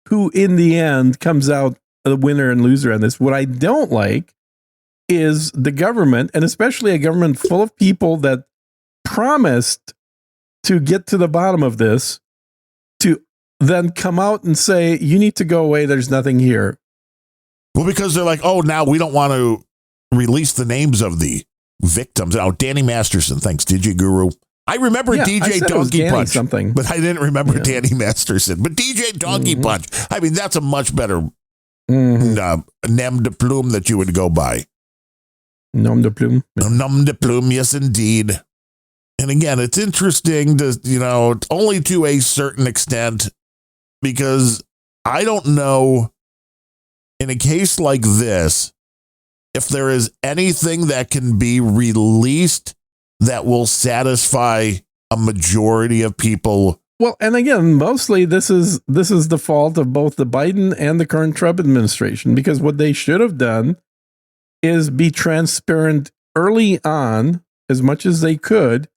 who in the end comes out the winner and loser on this. What I don't like is the government, and especially a government full of people that promised to get to the bottom of this, to then come out and say, you need to go away. There's nothing here. Well, because they're like, now we don't want to release the names of the victims. Now, Danny Masterson, thanks, DJ Guru. I remember DJ Donkey Punch, something, but I didn't remember Danny Masterson. But DJ Donkey Punch, I mean, that's a much better nom de plume that you would go by. Nom de plume. Nom de plume, yes, indeed. And again, it's interesting to, only to a certain extent, because I don't know in a case like this, if there is anything that can be released that will satisfy a majority of people. Well, and again, mostly this is the fault of both the Biden and the current Trump administration, because what they should have done is be transparent early on as much as they could,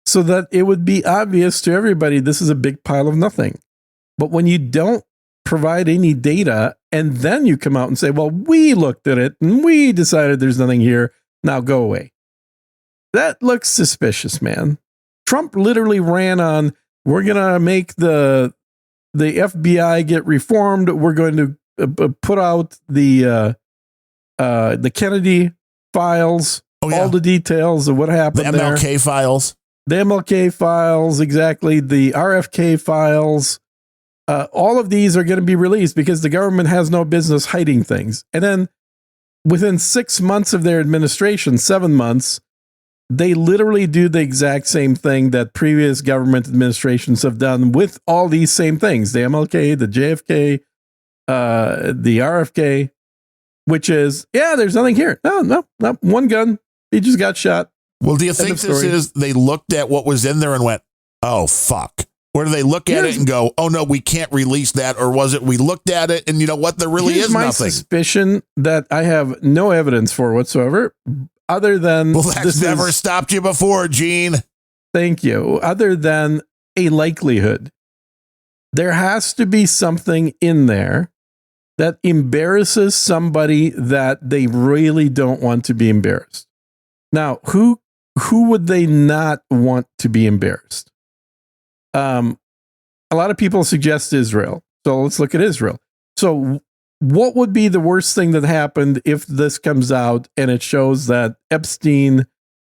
so that it would be obvious to everybody this is a big pile of nothing. But when you don't provide any data and then you come out and say, well, we looked at it and we decided there's nothing here, now go away. That looks suspicious, man. Trump literally ran on, we're going to make the FBI get reformed. We're going to put out the Kennedy files, all the details of what happened the MLK files. The MLK files, exactly. The RFK files. All of these are going to be released because the government has no business hiding things. And then within 6 months of their administration, 7 months, they literally do the exact same thing that previous government administrations have done with all these same things. The MLK, the JFK, the RFK, which is, there's nothing here. No, one gun. He just got shot. Well, do you think this is they looked at what was in there and went, oh, fuck? Or do they look at it and go, oh, no, we can't release that? Or was it we looked at it and you know what? There really is my nothing. Suspicion that I have no evidence for whatsoever, other than... Well, that's never stopped you before, Gene. Thank you. Other than a likelihood. There has to be something in there that embarrasses somebody that they really don't want to be embarrassed. Now, who would they not want to be embarrassed? A lot of people suggest Israel. So let's look at Israel. So what would be the worst thing that happened if this comes out and it shows that Epstein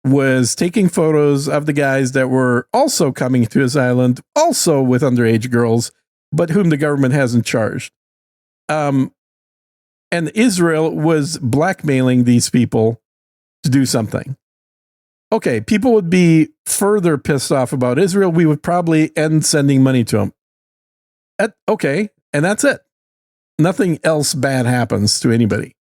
was taking photos of the guys that were also coming to his island, also with underage girls, but whom the government hasn't charged? And Israel was blackmailing these people to do something. Okay, people would be further pissed off about Israel. We would probably end sending money to them. Okay, and that's it. Nothing else bad happens to anybody.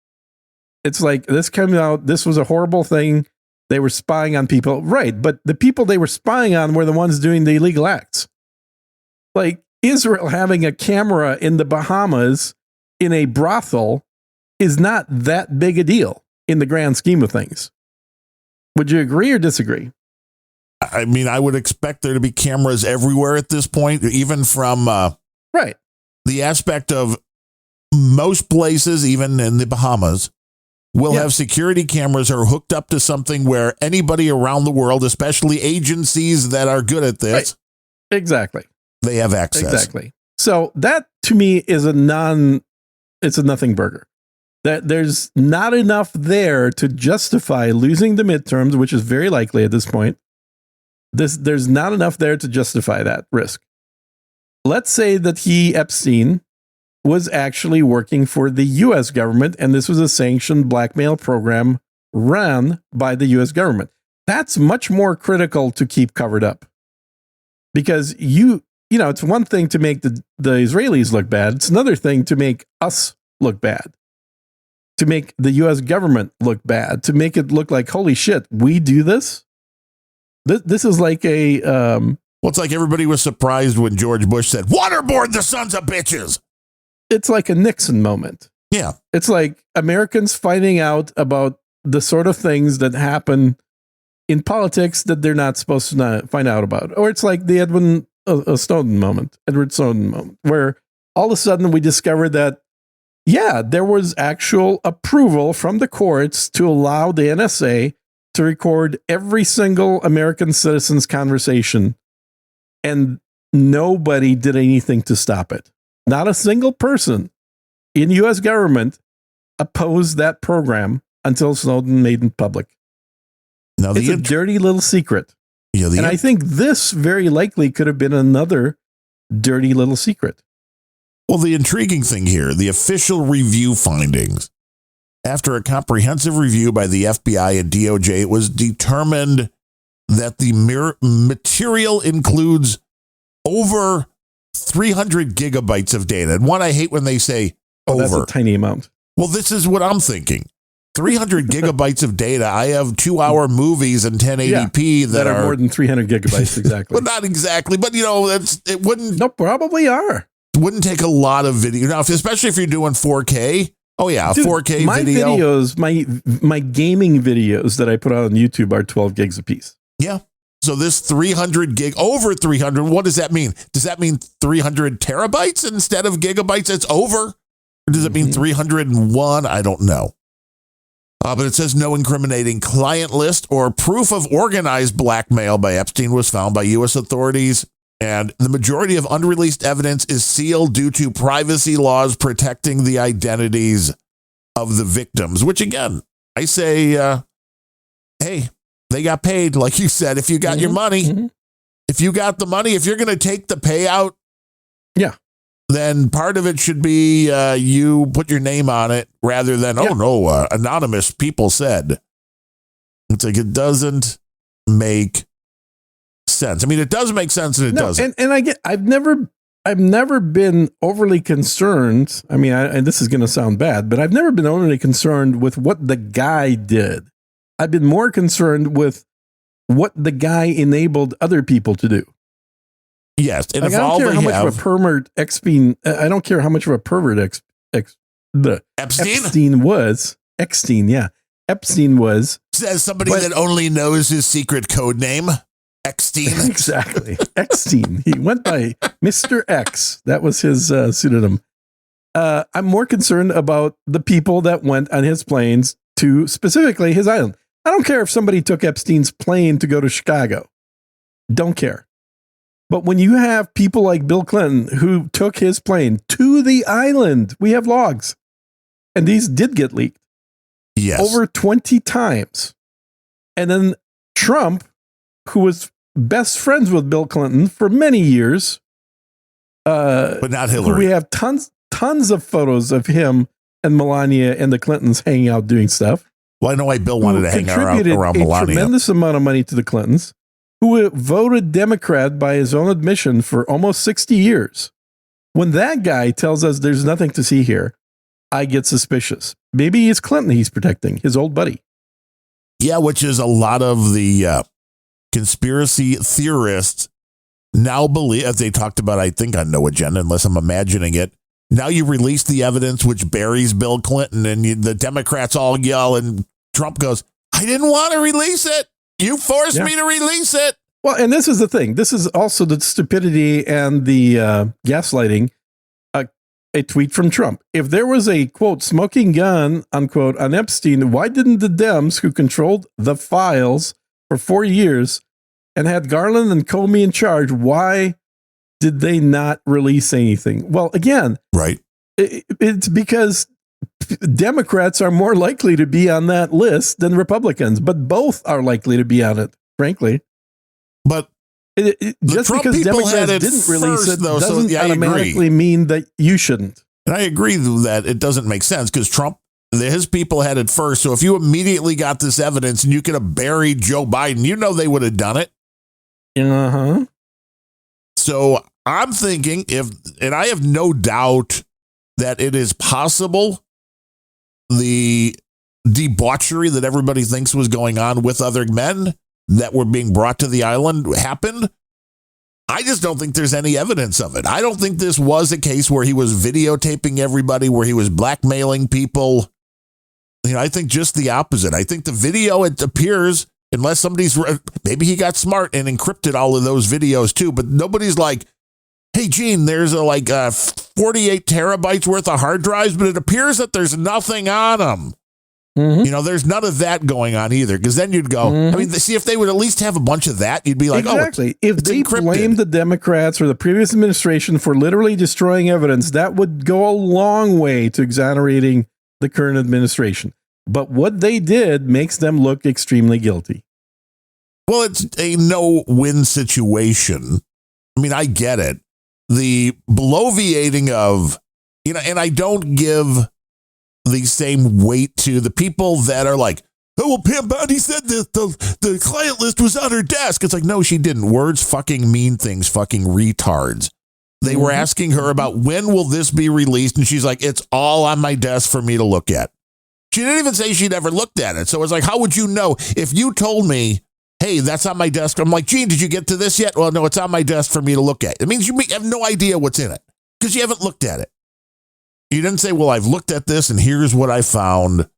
It's like this came out, this was a horrible thing. They were spying on people. Right, but the people they were spying on were the ones doing the illegal acts. Like Israel having a camera in the Bahamas in a brothel is not that big a deal in the grand scheme of things. Would you agree or disagree? I mean, I would expect there to be cameras everywhere at this point, even from right. The aspect of most places, even in the Bahamas, will have security cameras are hooked up to something where anybody around the world, especially agencies that are good at this, exactly, they have access. Exactly. So that to me is it's a nothing burger. That there's not enough there to justify losing the midterms, which is very likely at this point. There's not enough there to justify that risk. Let's say that Epstein, was actually working for the U.S. government, and this was a sanctioned blackmail program run by the U.S. government. That's much more critical to keep covered up. Because you know, it's one thing to make the Israelis look bad. It's another thing to make us look bad. To make the U.S. government look bad, to make it look like, holy shit, we do this? This is like a... well, it's like everybody was surprised when George Bush said, waterboard the sons of bitches. It's like a Nixon moment. Yeah. It's like Americans finding out about the sort of things that happen in politics that they're not supposed to not find out about. Or it's like the Edward Snowden moment, where all of a sudden we discovered that there was actual approval from the courts to allow the NSA to record every single American citizen's conversation, and nobody did anything to stop it. Not a single person in U.S. government opposed that program until Snowden made it public. Now, it's a dirty little secret. Yeah, and I think this very likely could have been another dirty little secret. Well, the intriguing thing here, the official review findings. After a comprehensive review by the FBI and DOJ, it was determined that the material includes over 300 gigabytes of data. And one, I hate when they say over. That's a tiny amount. Well, this is what I'm thinking. 300 gigabytes of data. I have 2-hour movies in 1080p that are more than 300 gigabytes. Exactly. Well, not exactly, but it wouldn't. No, probably are. Wouldn't take a lot of video. Now, especially if you're doing 4K. Oh yeah, Dude, 4K my video. My gaming videos that I put out on YouTube are 12 gigs a piece. Yeah. So this 300 gig, over 300, what does that mean? Does that mean 300 terabytes instead of gigabytes? It's over. Or does it mean 301? I don't know. But it says no incriminating client list or proof of organized blackmail by Epstein was found by U.S. authorities. And the majority of unreleased evidence is sealed due to privacy laws protecting the identities of the victims, which again, I say, hey, they got paid. Like you said, if you got your money, if you got the money, if you're going to take the payout, then part of it should be you put your name on it rather than, anonymous people said. It's like, it doesn't make sense. I mean, it does make sense and it doesn't. And I've never been overly concerned. I mean, and this is going to sound bad, but I've never been overly concerned with what the guy did. I've been more concerned with what the guy enabled other people to do. Yes, and like, if I don't care how much of a pervert Epstein. I don't care how much of a pervert Epstein was. Epstein was. Says somebody that only knows his secret code name. Epstein. Exactly. Epstein. He went by Mr. X. That was his pseudonym. I'm more concerned about the people that went on his planes to specifically his island. I don't care if somebody took Epstein's plane to go to Chicago. Don't care. But when you have people like Bill Clinton who took his plane to the island, we have logs. And these did get leaked. Yes. Over 20 times. And then Trump, who was best friends with Bill Clinton for many years. But not Hillary. We have tons of photos of him and Melania and the Clintons hanging out doing stuff. Well, I know why Bill wanted to hang around Melania. A tremendous amount of money to the Clintons, who voted Democrat by his own admission for almost 60 years. When that guy tells us there's nothing to see here, I get suspicious. Maybe it's Clinton he's protecting, his old buddy. Yeah, which is a lot of the conspiracy theorists now believe, as they talked about, I think on No Agenda, unless I'm imagining it. Now you release the evidence which buries Bill Clinton, and the Democrats all yell, and Trump goes, I didn't want to release it. You forced me to release it. Well, and this is the thing. This is also the stupidity and the gaslighting. A tweet from Trump. If there was a, quote, smoking gun, unquote, on Epstein, why didn't the Dems, who controlled the files for 4 years and had Garland and Comey in charge, why did they not release anything? Well, again, right. It's because Democrats are more likely to be on that list than Republicans, but both are likely to be on it, frankly. But just Trump because Democrats didn't release it though, doesn't I automatically mean that you shouldn't. And I agree that it doesn't make sense because Trump, his people had it first. So if you immediately got this evidence and you could have buried Joe Biden, you know they would have done it. Uh-huh. So I'm thinking and I have no doubt that it is possible the debauchery that everybody thinks was going on with other men that were being brought to the island happened. I just don't think there's any evidence of it. I don't think this was a case where he was videotaping everybody, where he was blackmailing people. I think just the opposite. I think the video, it appears, unless maybe he got smart and encrypted all of those videos too, but nobody's like, hey, Gene, there's 48 terabytes worth of hard drives, but it appears that there's nothing on them. Mm-hmm. There's none of that going on either, because then you'd go, I mean, see, if they would at least have a bunch of that, you'd be like, exactly. If they blamed the Democrats or the previous administration for literally destroying evidence, that would go a long way to exonerating the current administration. But what they did makes them look extremely guilty. Well, it's a no-win situation. I mean, I get it. The bloviating of, and I don't give the same weight to the people that are like, oh, well, Pam Bondi said that the client list was on her desk. It's like, no, she didn't. Words fucking mean things, fucking retards. They were asking her about when will this be released, and she's like, it's all on my desk for me to look at. She didn't even say she'd ever looked at it. So it's like, how would you know? If you told me, hey, that's on my desk, I'm like, Gene, did you get to this yet? Well, no, it's on my desk for me to look at. It means you have no idea what's in it because you haven't looked at it. You didn't say, well, I've looked at this and here's what I found.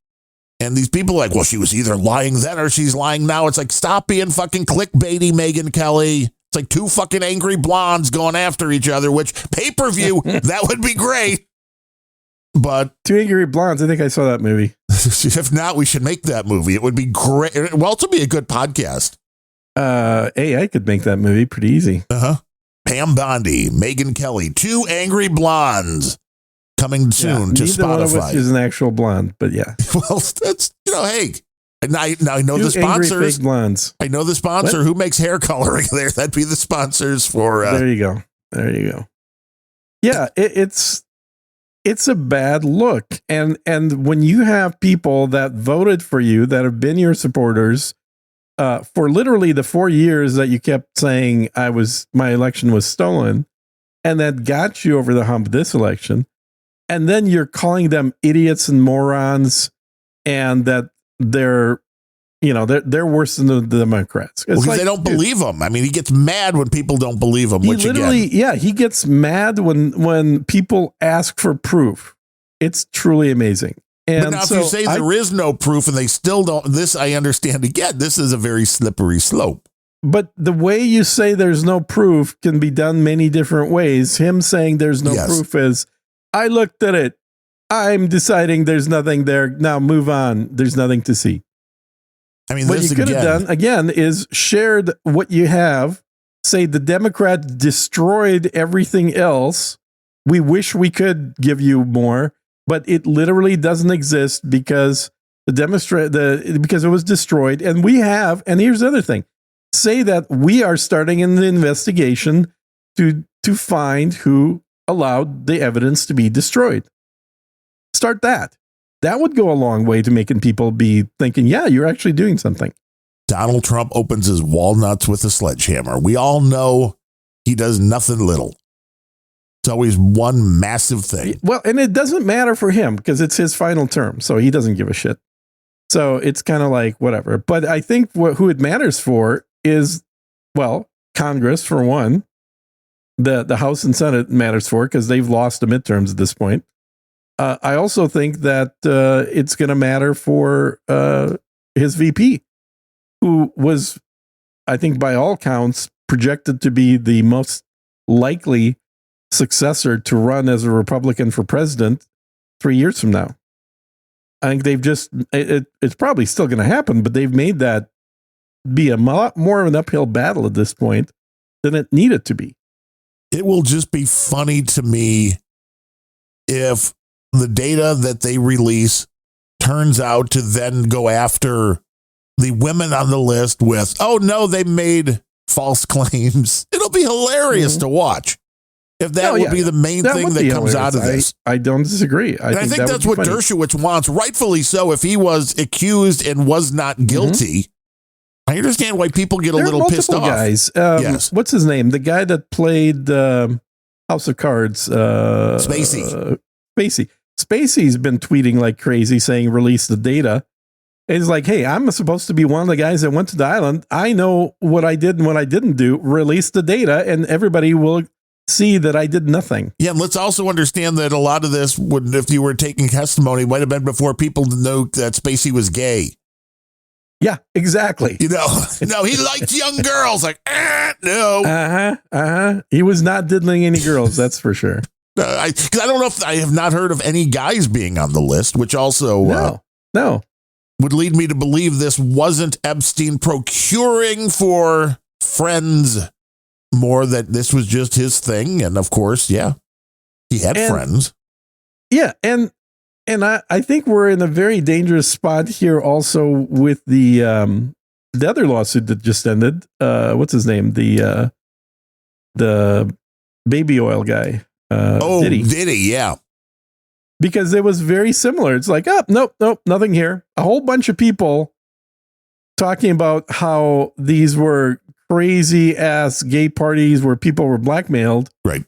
And these people are like, well, she was either lying then or she's lying now. It's like, stop being fucking clickbaity, Megyn Kelly. It's like two fucking angry blondes going after each other, which pay-per-view, that would be great. But Two Angry Blondes, I think I saw that movie. If not, we should make that movie. It would be great. It will also be a good podcast. Hey, I could make that movie pretty easy. Pam Bondi, Megyn Kelly, 2 angry blondes coming soon to Spotify. One of us is an actual blonde, but yeah. Well, that's, hey. Now I know 2 the sponsors. Angry fake blondes. I know the sponsor. Who makes hair coloring there. That'd be the sponsors for. There you go. Yeah, it's a bad look. And when you have people that voted for you, that have been your supporters, for literally the 4 years that you kept saying my election was stolen, and that got you over the hump this election, and then you're calling them idiots and morons, and that they're worse than the Democrats. Because they don't believe him. I mean, he gets mad when people don't believe him. He gets mad when people ask for proof. It's truly amazing. And but now if you say there is no proof and they still don't, this I understand. Again, this is a very slippery slope. But the way you say there's no proof can be done many different ways. Him saying there's no proof is, I looked at it. I'm deciding there's nothing there. Now move on. There's nothing to see. I mean, what you could have done, again, is shared what you have. Say the Democrats destroyed everything else. We wish we could give you more, but it literally doesn't exist because because it was destroyed. And and here's the other thing. Say that we are starting in the investigation to find who allowed the evidence to be destroyed. Start that. That would go a long way to making people be thinking, yeah, you're actually doing something. Donald Trump opens his walnuts with a sledgehammer. We all know he does nothing little. It's always one massive thing. Well, and it doesn't matter for him because it's his final term, so he doesn't give a shit. So it's kind of like whatever. But I think who it matters for is, well, Congress, for one. The House and Senate matters for because they've lost the midterms at this point. I also think that it's going to matter for his VP, who was, I think, by all counts, projected to be the most likely successor to run as a Republican for president 3 years from now. I think they've it's probably still going to happen, but they've made that be a lot more of an uphill battle at this point than it needed to be. It will just be funny to me if the data that they release turns out to then go after the women on the list with, oh no, they made false claims. It'll be hilarious to watch. If that would be the main thing that comes out of this. I don't disagree. I think that's what Dershowitz wants, rightfully so. If he was accused and was not guilty, I understand why people get a little pissed off. Guys, yes. What's his name? The guy that played House of Cards. Spacey. Spacey's been tweeting like crazy, saying release the data. And he's like, hey, I'm supposed to be one of the guys that went to the island. I know what I did and what I didn't do. Release the data, and everybody will see that I did nothing. Yeah, and let's also understand that a lot of this would, if you were taking testimony, might have been before people know that Spacey was gay. Yeah, exactly. No, he liked young girls. Like, no. He was not diddling any girls, that's for sure. I don't know if I have not heard of any guys being on the list, which also no would lead me to believe this wasn't Epstein procuring for friends more, that this was just his thing. And of course, he had friends. Yeah. And I think we're in a very dangerous spot here also with the other lawsuit that just ended. What's his name? The baby oil guy. Diddy, yeah. Because it was very similar. It's like, nope, nothing here. A whole bunch of people talking about how these were crazy ass gay parties where people were blackmailed. Right.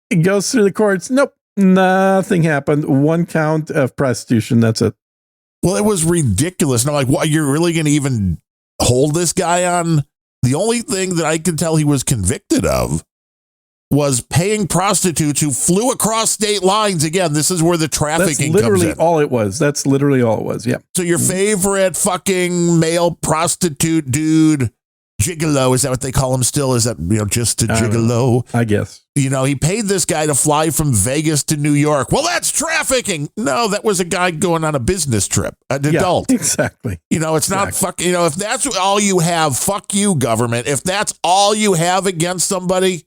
It goes through the courts. Nope, nothing happened. 1 count of prostitution. That's it. Well, it was ridiculous. And I'm like, what, you're really going to even hold this guy on? The only thing that I could tell he was convicted of was paying prostitutes who flew across state lines. Again, this is where the trafficking comes in. That's literally all it was. That's literally all it was. Yeah. So your favorite fucking male prostitute dude gigolo. Is that what they call him still? Is that, just a gigolo? I guess. He paid this guy to fly from Vegas to New York. Well, that's trafficking. No, that was a guy going on a business trip, an adult. Exactly. It's not if that's all you have, fuck you, government. If that's all you have against somebody,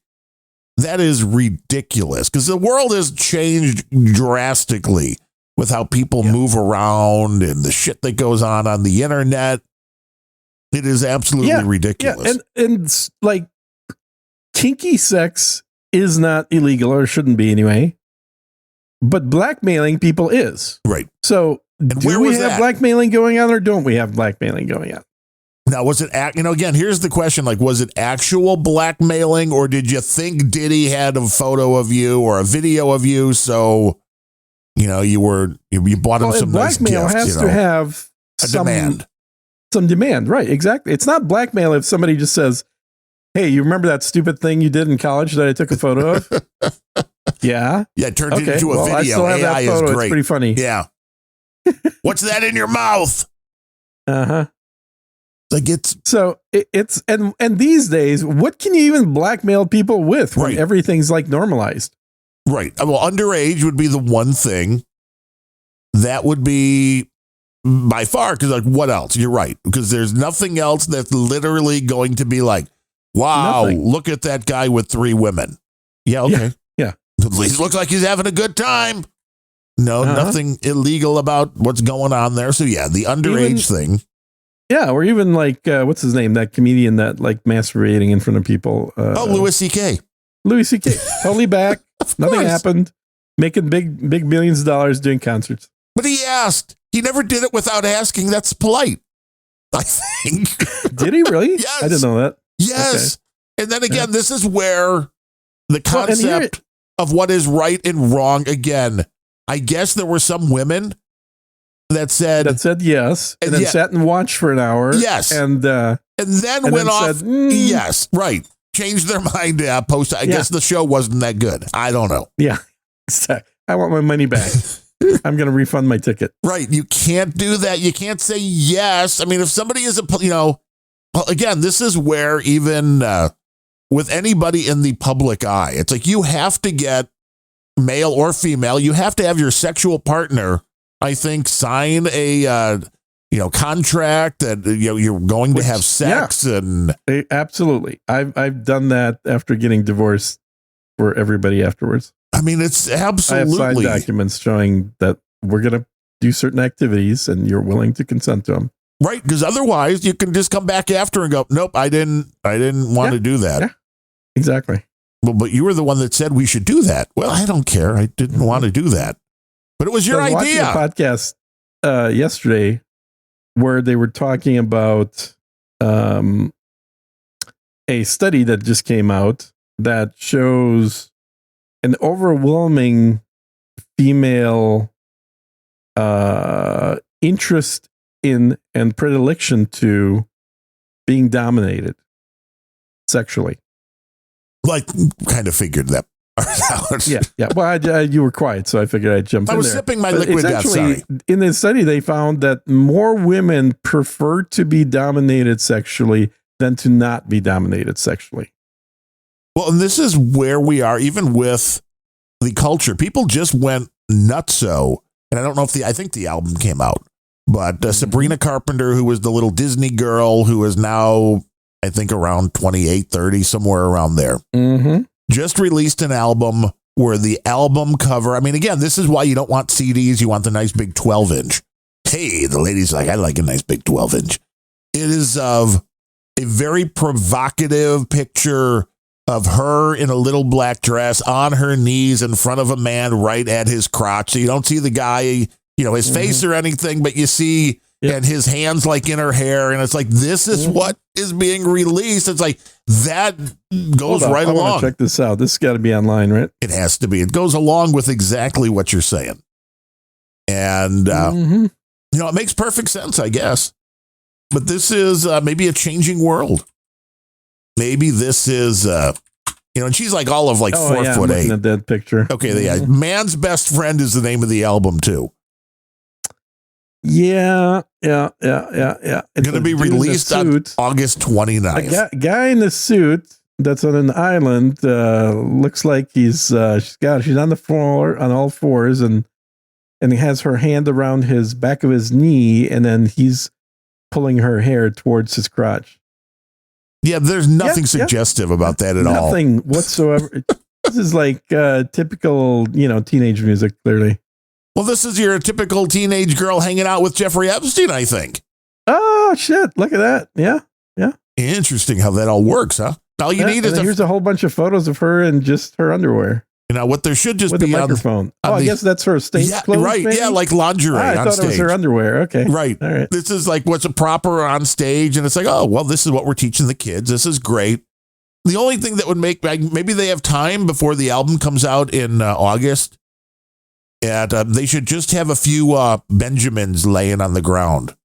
that is ridiculous, because the world has changed drastically with how people move around and the shit that goes on the internet. It is absolutely ridiculous. Yeah. And like, kinky sex is not illegal, or shouldn't be anyway, but blackmailing people is. Right. So do we have blackmailing going on, or don't we have blackmailing going on? Now, was it, again, here's the question, like, was it actual blackmailing, or did you think Diddy had a photo of you or a video of you? So, you bought him some nice gifts. Blackmail has to have demand. Some demand, right? Exactly. It's not blackmail if somebody just says, "Hey, you remember that stupid thing you did in college that I took a photo of?" Yeah. Yeah, it turned into a video. I still have that photo. It's pretty funny. Yeah. What's that in your mouth? Uh-huh. Like it's and these days, what can you even blackmail people with when everything's like normalized? Right. Well, underage would be the one thing. That would be by far, because like, what else? You're right, because there's nothing else that's literally going to be like, wow, look at that guy with 3 women. Yeah, okay. Yeah. At least looks like he's having a good time. No, nothing illegal about what's going on there. So yeah, the underage thing. Yeah, or even like, what's his name? That comedian that like masturbating in front of people. Louis C.K. Louis C.K. Totally back. Nothing happened. Making big millions of dollars doing concerts. But he asked. He never did it without asking. That's polite, I think. Did he really? Yes. I didn't know that. Yes. Okay. And then again, this is where the concept of what is right and wrong, again, I guess there were some women that said yes, and then sat and watched for an hour. Yes. And then went off. Said, yes, right. Changed their mind. Post. I guess the show wasn't that good. I don't know. Yeah. I want my money back. I'm going to refund my ticket. Right. You can't do that. You can't say yes. I mean, if somebody is again, this is where even with anybody in the public eye, it's like you have to get, male or female, you have to have your sexual partner, I think, sign a contract that you're going to have sex. And absolutely. I've done that after getting divorced for everybody afterwards. I mean, it's absolutely. I have signed documents showing that we're going to do certain activities and you're willing to consent to them. Right, because otherwise you can just come back after and go, nope, I didn't want to do that. Yeah, exactly. Well, but you were the one that said we should do that. Well, I don't care. I didn't want to do that. But it was your idea. I was watching a podcast yesterday where they were talking about a study that just came out that shows an overwhelming female interest in and predilection to being dominated sexually. Like, kind of figured that out. Yeah. Well, you were quiet, so I figured I'd jump in there. I was sipping my liquid death, sorry. In the study, they found that more women prefer to be dominated sexually than to not be dominated sexually. Well, and this is where we are, even with the culture. People just went nutso. And I don't know if I think the album came out, but Sabrina Carpenter, who was the little Disney girl who is now, I think, around 28, 30, somewhere around there, just released an album where the album cover, I mean, again, this is why you don't want CDs. You want the nice big 12-inch. Hey, the lady's like, I like a nice big 12-inch. It is of a very provocative picture of her in a little black dress on her knees in front of a man right at his crotch. So you don't see the guy, his face or anything, but you see and his hands like in her hair. And it's like, this is what is being released. It's like, that goes right along. I want to check this out. This has got to be online, right? It has to be. It goes along with exactly what you're saying. And, it makes perfect sense, I guess. But this is maybe a changing world. Maybe this is, and she's like all of 4'8". I'm looking at that picture. Okay, Man's Best Friend is the name of the album too. Yeah. Going to be released on August 29th. A guy in a suit that's on an island looks like she's on the floor on all fours and he has her hand around his back of his knee, and then he's pulling her hair towards his crotch. Yeah, there's nothing suggestive about that at all. Nothing whatsoever. This is like typical, teenage music, clearly. Well, this is your typical teenage girl hanging out with Jeffrey Epstein, I think. Oh, shit. Look at that. Yeah. Interesting how that all works, huh? All you need is here's a whole bunch of photos of her in just her underwear. What there should just with be a microphone. I guess that's her stage clothes. Right. Maybe? Yeah, like lingerie on stage. I thought it was her underwear. Okay. Right. All right. This is like what's proper on stage. And it's like, oh, well, this is what we're teaching the kids. This is great. The only thing that would make, maybe they have time before the album comes out in August. And they should just have a few Benjamins laying on the ground.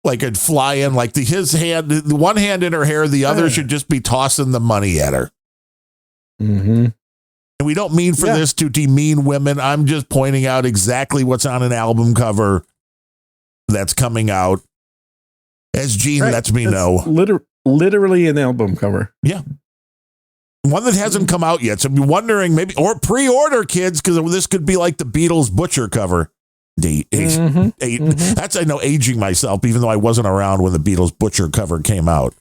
Like it'd fly in, like his hand, the one hand in her hair, the other should just be tossing the money at her. Mm-hmm. And we don't mean for this to demean women. I'm just pointing out exactly what's on an album cover that's coming out. As Gene lets me know. Literally an album cover. Yeah. One that hasn't come out yet. So I'm wondering maybe, or pre-order kids, because this could be like the Beatles Butcher cover. That's, I know, aging myself, even though I wasn't around when the Beatles Butcher cover came out.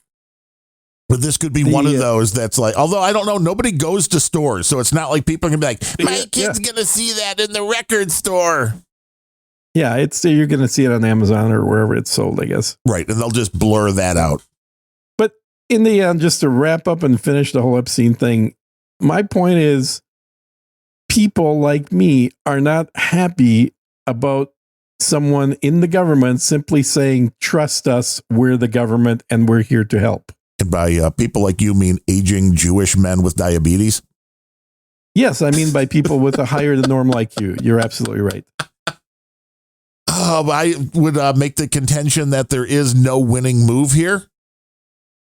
But this could be one of those that's like, although I don't know, nobody goes to stores. So it's not like people can be like, my kid's going to see that in the record store. Yeah, you're going to see it on Amazon or wherever it's sold, I guess. Right. And they'll just blur that out. But in the end, just to wrap up and finish the whole Epstein thing, my point is people like me are not happy about someone in the government simply saying, trust us, we're the government and we're here to help. And by people like you mean aging Jewish men with diabetes? Yes, I mean by people with a higher than normal IQ. You're absolutely right. I would make the contention that there is no winning move here.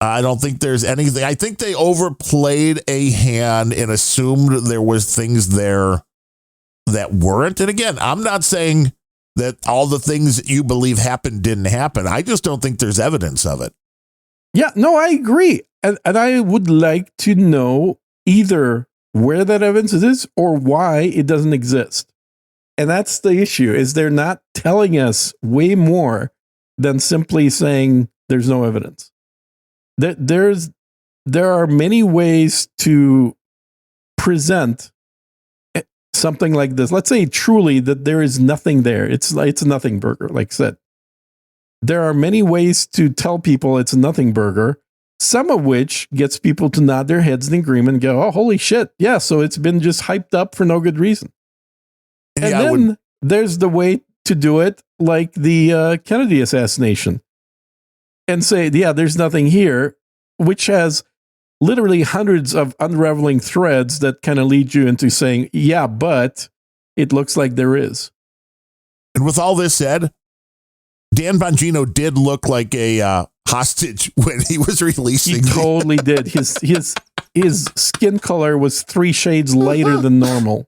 I don't think there's anything. I think they overplayed a hand and assumed there was things there that weren't. And again, I'm not saying that all the things that you believe happened didn't happen. I just don't think there's evidence of it. Yeah, no, I agree. And I would like to know either where that evidence is or why it doesn't exist. And that's the issue, is they're not telling us way more than simply saying there's no evidence. There are many ways to present something like this. Let's say truly that there is nothing there. It's a nothing burger, like I said. There are many ways to tell people it's a nothing burger, some of which gets people to nod their heads in agreement and go, oh, holy shit. Yeah, so it's been just hyped up for no good reason. And then there's the way to do it like the Kennedy assassination and say, yeah, there's nothing here, which has literally hundreds of unraveling threads that kind of lead you into saying, yeah, but it looks like there is. And with all this said, Dan Bongino did look like a hostage when he was releasing. He totally did. His skin color was 3 shades lighter than normal.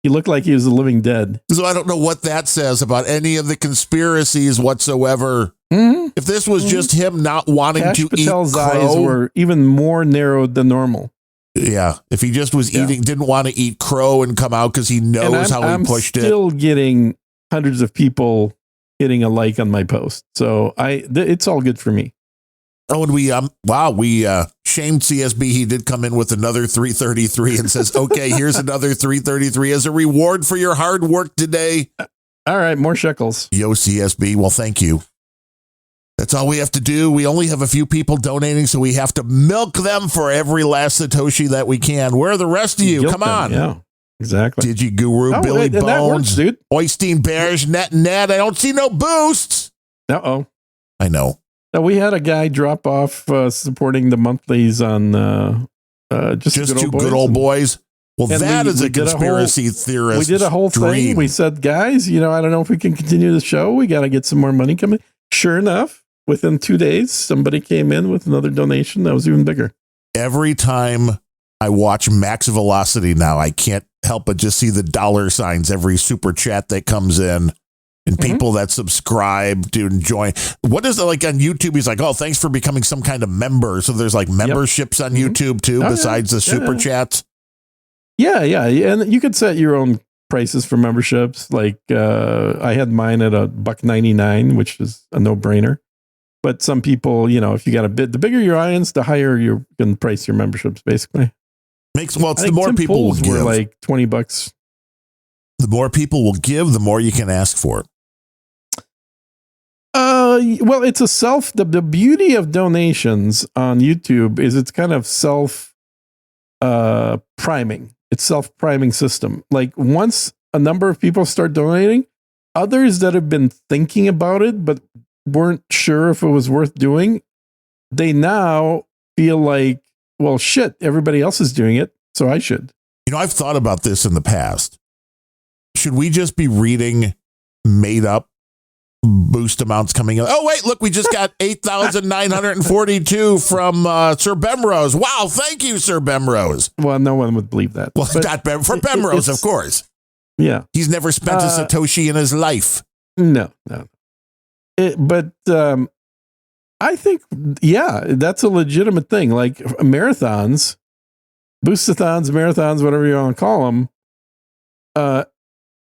He looked like he was living dead. So I don't know what that says about any of the conspiracies whatsoever. Mm-hmm. If this was just him not wanting to Patel's eat crow, eyes were even more narrowed than normal. Yeah, if he just was didn't want to eat crow and come out because he knows how he pushed it. I'm still getting hundreds of people hitting a like on my post. So it's all good for me. Oh, and we shamed CSB. He did come in with another 333 and says, okay, here's another 333 as a reward for your hard work today. All right, more shekels. Yo, CSB. Well, thank you. That's all we have to do. We only have a few people donating, so we have to milk them for every last Satoshi that we can. Where are the rest of you? Come on. Yeah. Exactly. Digi Guru, Billy Bones, that works, dude. Oystein Bears, Net. I don't see no boosts. Uh-oh. I know. Now, we had a guy drop off supporting the monthlies on just good old boys. Well, that is a conspiracy theorist. We did a whole thing. We said, guys, I don't know if we can continue the show. We got to get some more money coming. Sure enough, within 2 days, somebody came in with another donation that was even bigger. Every time I watch Max Velocity now, I can't help but just see the dollar signs every super chat that comes in. and people that subscribe to join. What is it like on YouTube? He's like, oh, thanks for becoming some kind of member. So there's like memberships on YouTube too, besides the super chats. Yeah. And you could set your own prices for memberships. Like I had mine at $1.99, which is a no-brainer. But some people, if you got the bigger your audience, the higher you can price your memberships, basically. It's the more people will give. Were like $20. The more people will give, the more you can ask for. Well, it's the beauty of donations on YouTube is it's kind of priming. It's self-priming system. Like once a number of people start donating, others that have been thinking about it but weren't sure if it was worth doing, they now feel like, well, shit, everybody else is doing it, so I should. I've thought about this in the past. Should we just be reading made up boost amounts coming in? Oh, wait, look, we just got 8,942 from Sir Bemrose. Wow, thank you, Sir Bemrose. Well, no one would believe that. Well, not for Bemrose, of course. Yeah. He's never spent a Satoshi in his life. No. But I think, that's a legitimate thing. Like marathons, boostathons, marathons, whatever you want to call them,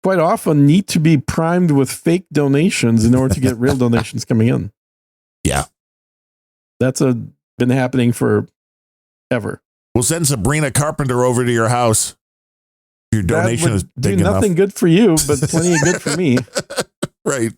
quite often need to be primed with fake donations in order to get real donations coming in. Yeah. That's been happening for ever. We'll send Sabrina Carpenter over to your house. Your donation is big enough. Nothing good for you, but plenty of good for me. Right.